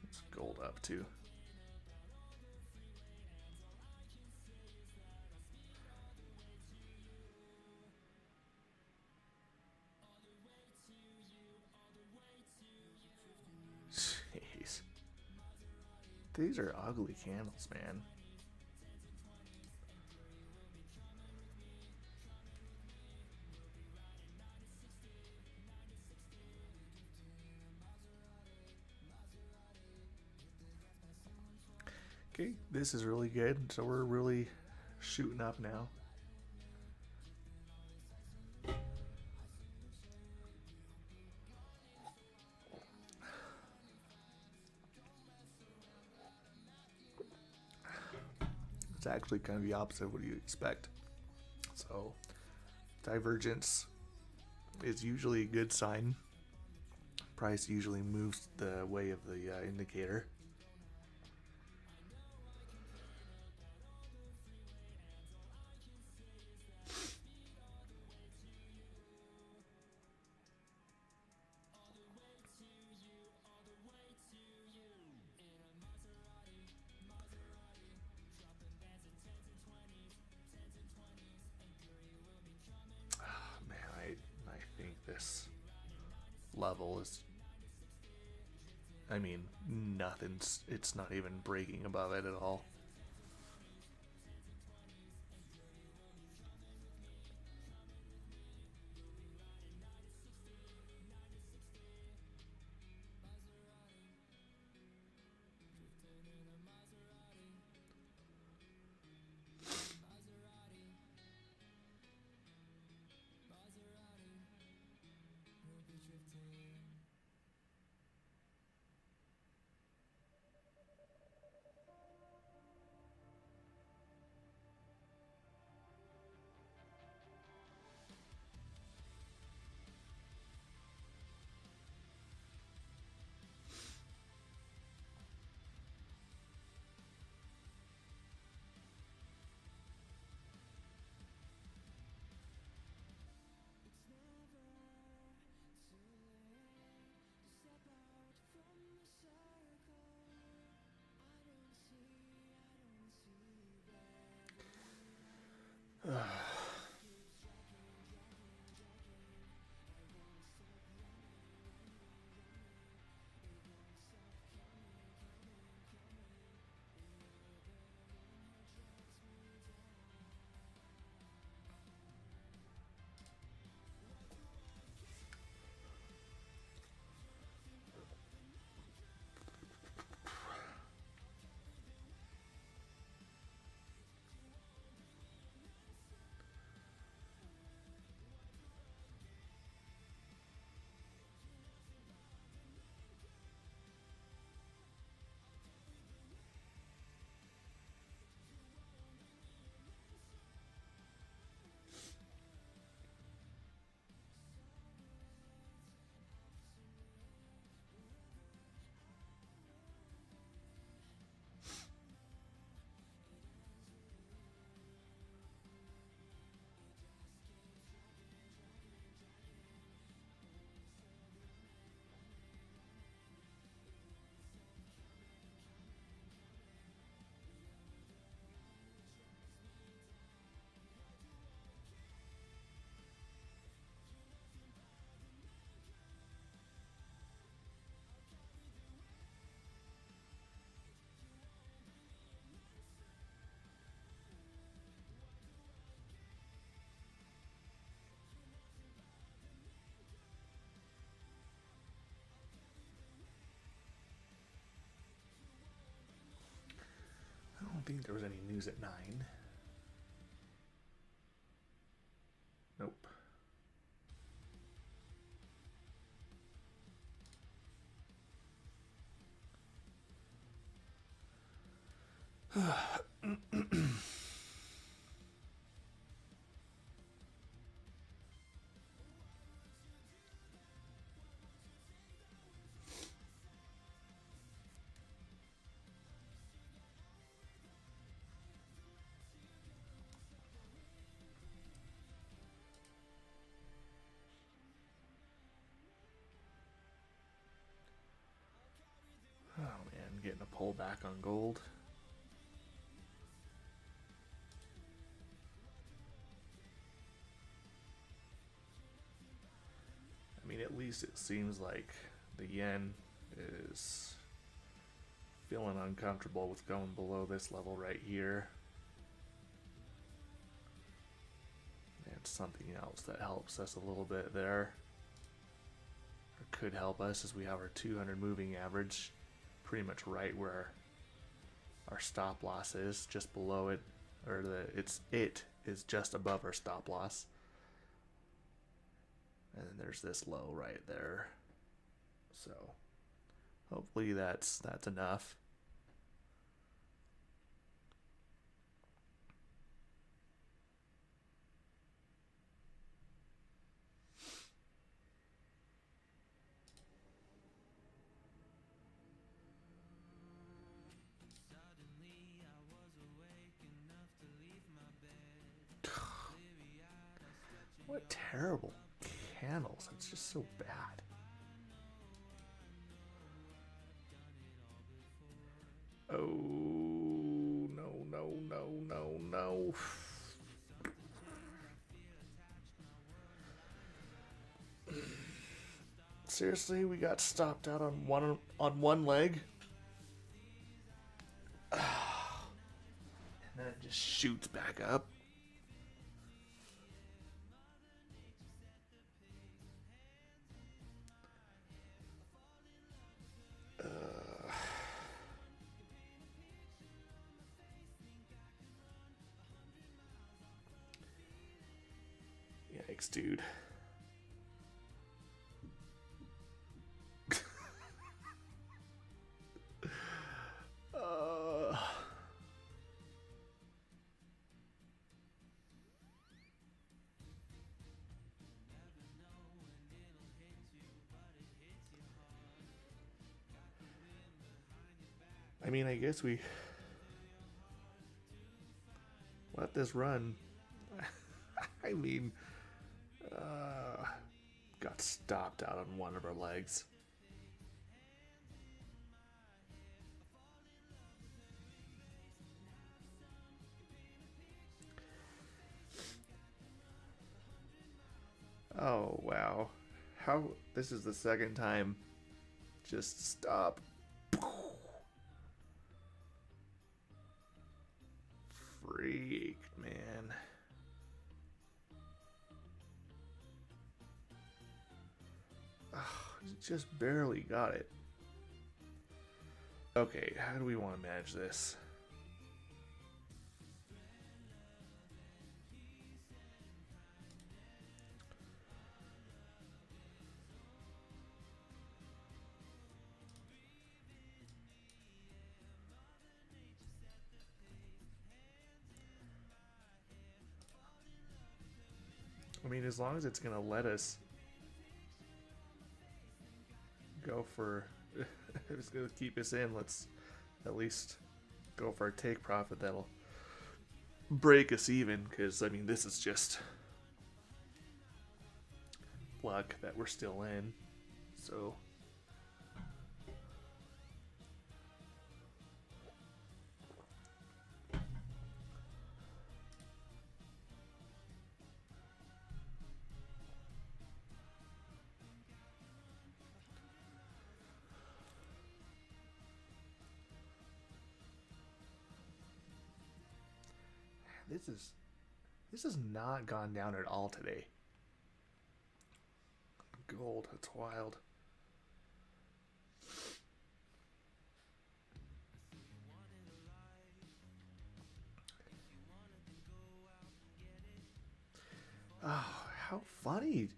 S1: It's gold up too. Jeez. These are ugly candles, man. Okay, this is really good. So we're really shooting up now. It's actually kind of the opposite of what you expect. So divergence is usually a good sign. Price usually moves the way of the indicator. I think this level is, I mean, nothing's, it's not even breaking above it at all. I don't think there was any news at 9. Nope. getting a pullback on gold. I mean, at least it seems like the yen is feeling uncomfortable with going below this level right here. And something else that helps us a little bit there, or could help us, is we have our 200 moving average pretty much right where our stop loss is, just below it, or it is just above our stop loss. And then there's this low right there. So hopefully that's enough. What terrible candles. It's just so bad. Oh, no. Seriously, we got stopped out on one leg. And then it just shoots back up. Yikes, dude. I mean, I guess we let this run. I mean, got stopped out on one of our legs. Oh, wow. How, this is the second time. Just stop. Freak, man. Oh, just barely got it. Okay, how do we want to manage this? I mean, as long as it's gonna let us go for, if it's gonna keep us in, let's at least go for a take profit that'll break us even, because I mean, this is just luck that we're still in. So this has not gone down at all today. Gold, it's wild. Oh, how funny,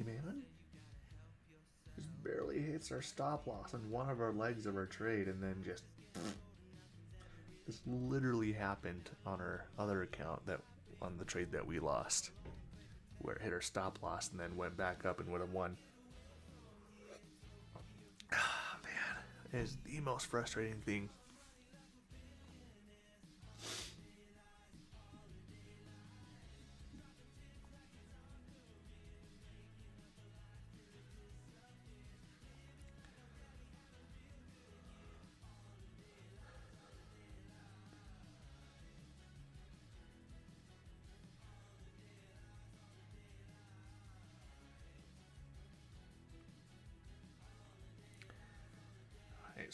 S1: man. Just barely hits our stop loss on one of our legs of our trade, and then just this literally happened on our other account, that on the trade that we lost, where it hit our stop loss and then went back up and would have won. Ah, man, it is the most frustrating thing.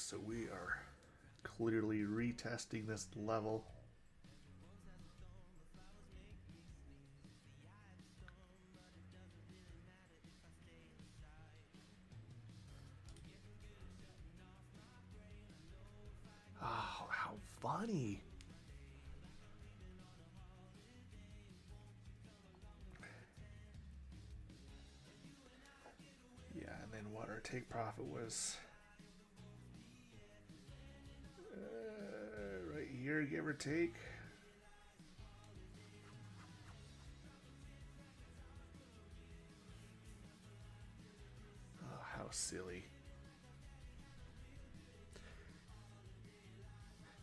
S1: so we are clearly retesting this level. Oh, how funny. Yeah, and then what our take profit was right here, give or take. Oh, how silly.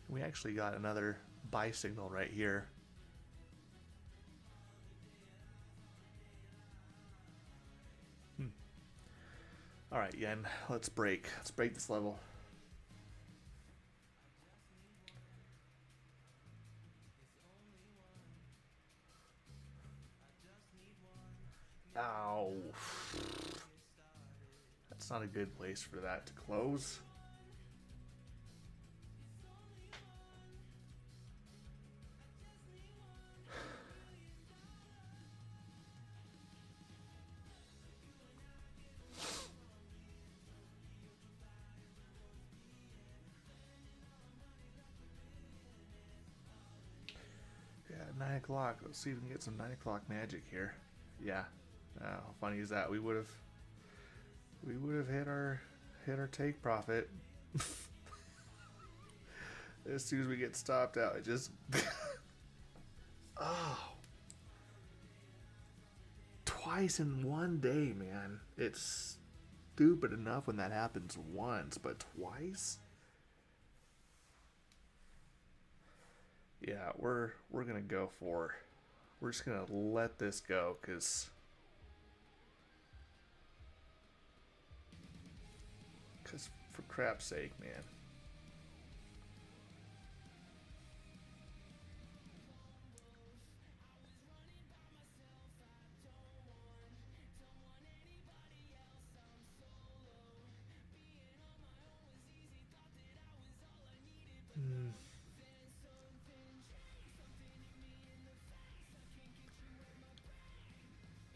S1: We actually got another buy signal right here. All right, yen, let's break. Let's break this level. Ow. That's not a good place for that to close. Yeah, 9 o'clock. Let's see if we can get some 9 o'clock magic here. Yeah. How funny is that? We would have hit our take profit. As soon as we get stopped out, it just oh, twice in one day, man. It's stupid enough when that happens once, but twice? Yeah, we're gonna go for. We're just gonna let this go, cause for crap's sake, man.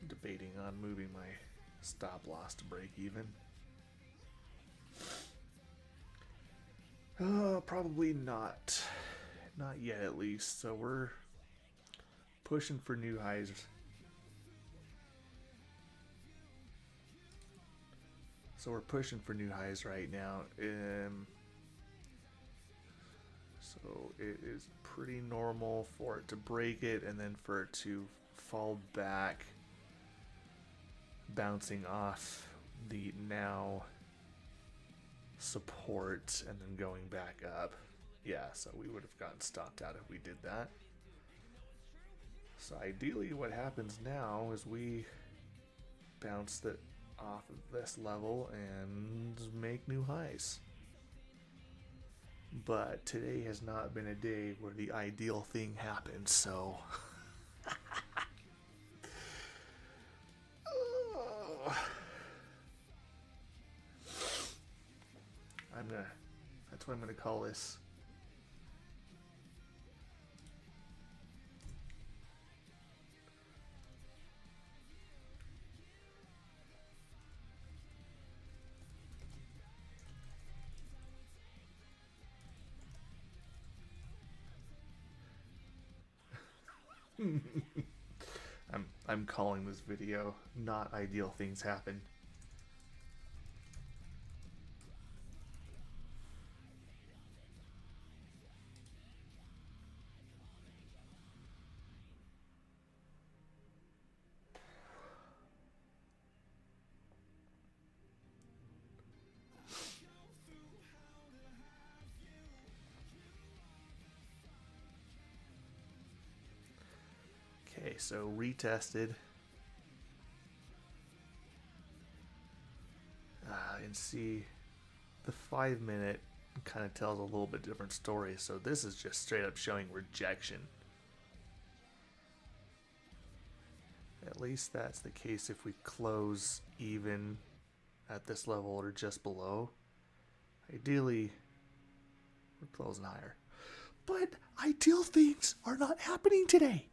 S1: Debating on moving my stop loss to break even. Probably not. Not yet, at least. So we're pushing for new highs. So we're pushing for new highs right now. So it is pretty normal for it to break it and then for it to fall back, bouncing off the now support and then going back up. Yeah, so we would have gotten stopped out if we did that. So ideally what happens now is we bounce it off of this level and make new highs. But today has not been a day where the ideal thing happened, so that's what I'm gonna call this. I'm calling this video Not Ideal Things Happen. Okay, so retested. And see, the 5 minute kind of tells a little bit different story. So this is just straight up showing rejection. At least that's the case if we close even at this level or just below. Ideally, we're closing higher. But ideal things are not happening today.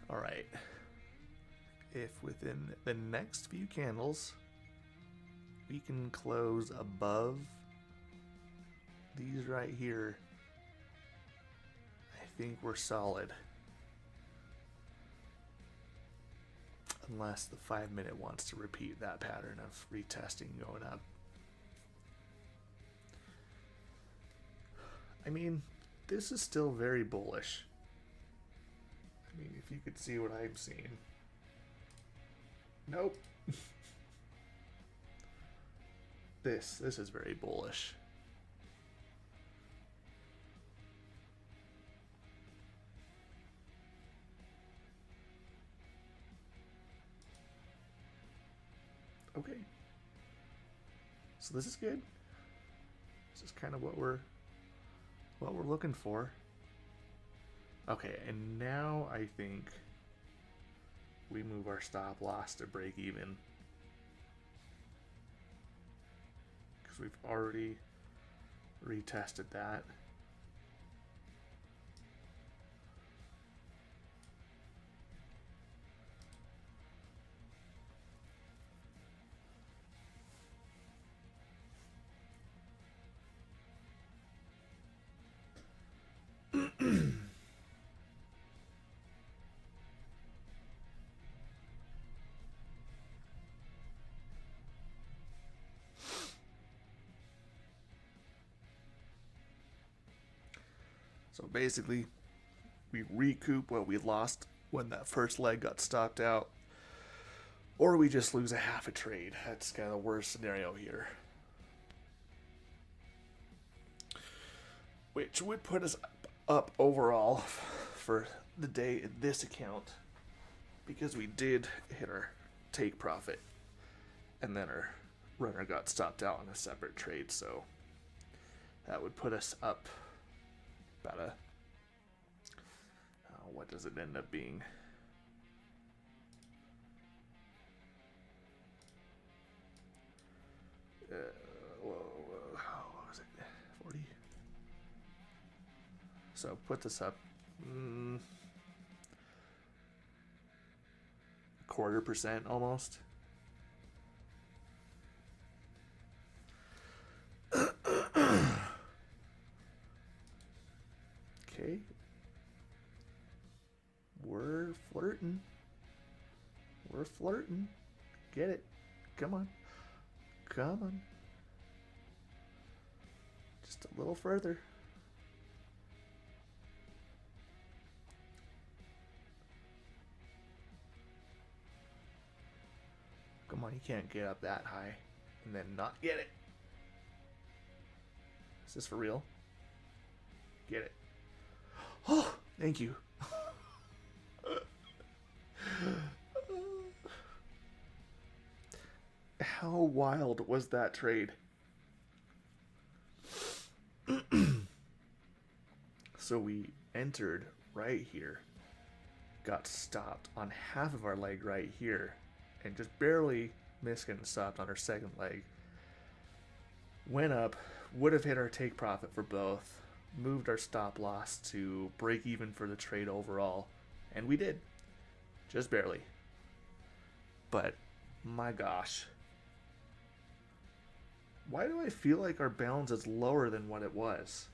S1: All right. If within the next few candles we can close above these right here, I think we're solid. Unless the 5 minute wants to repeat that pattern of retesting going up. I mean, this is still very bullish. I mean, if you could see what I'm seeing. Nope. This is very bullish. Okay. So this is good. This is kind of what we're looking for. Okay, and now I think we move our stop loss to break even. Because we've already retested that. So basically, we recoup what we lost when that first leg got stopped out, or we just lose a half a trade. That's kind of the worst scenario here. Which would put us up overall for the day in this account, because we did hit our take profit, and then our runner got stopped out on a separate trade, so that would put us up about a, what does it end up being? What was it? 40? So put this up 0.25% almost. Okay. We're flirting. We're flirting. Get it. Come on. Come on. Just a little further. Come on, you can't get up that high and then not get it. Is this for real? Get it. Oh, thank you. How wild was that trade? So we entered right here, got stopped on half of our leg right here, and just barely missed getting stopped on our second leg. Went up, would have hit our take profit for both, moved our stop loss to break even for the trade overall, and we did. Just barely. But my gosh. Why do I feel like our balance is lower than what it was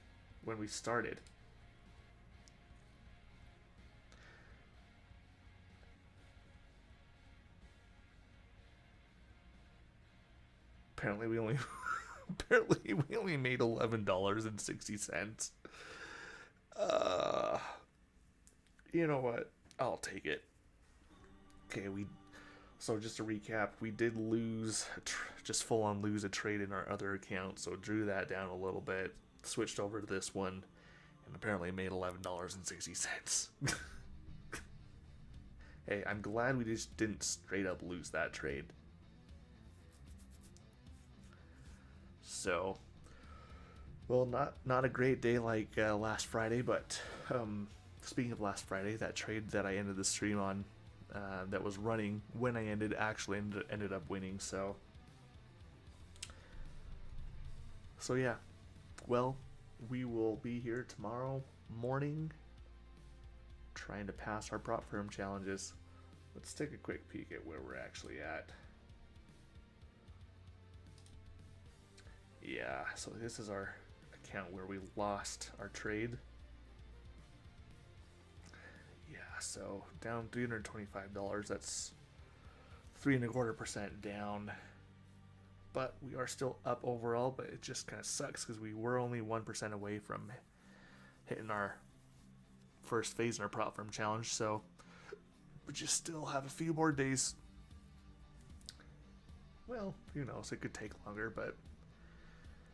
S1: when we started? Apparently we only made $11.60. You know what? I'll take it. Okay, so just to recap, we did lose, just full on lose a trade in our other account, so drew that down a little bit, switched over to this one, and apparently made $11.60. Hey, I'm glad we just didn't straight up lose that trade. So, Well, not a great day like last Friday, but speaking of last Friday, that trade that I ended the stream on, that was running when I actually ended up winning. So yeah. Well, we will be here tomorrow morning, trying to pass our prop firm challenges. Let's take a quick peek at where we're actually at. Yeah, so this is our account where we lost our trade. Yeah, so down $325. That's 3.25% down. But we are still up overall, but it just kind of sucks because we were only 1% away from hitting our first phase in our prop firm challenge. So we just still have a few more days. Well, who knows, it could take longer, but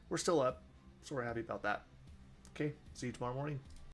S1: we're still up, so we're happy about that. Okay, see you tomorrow morning.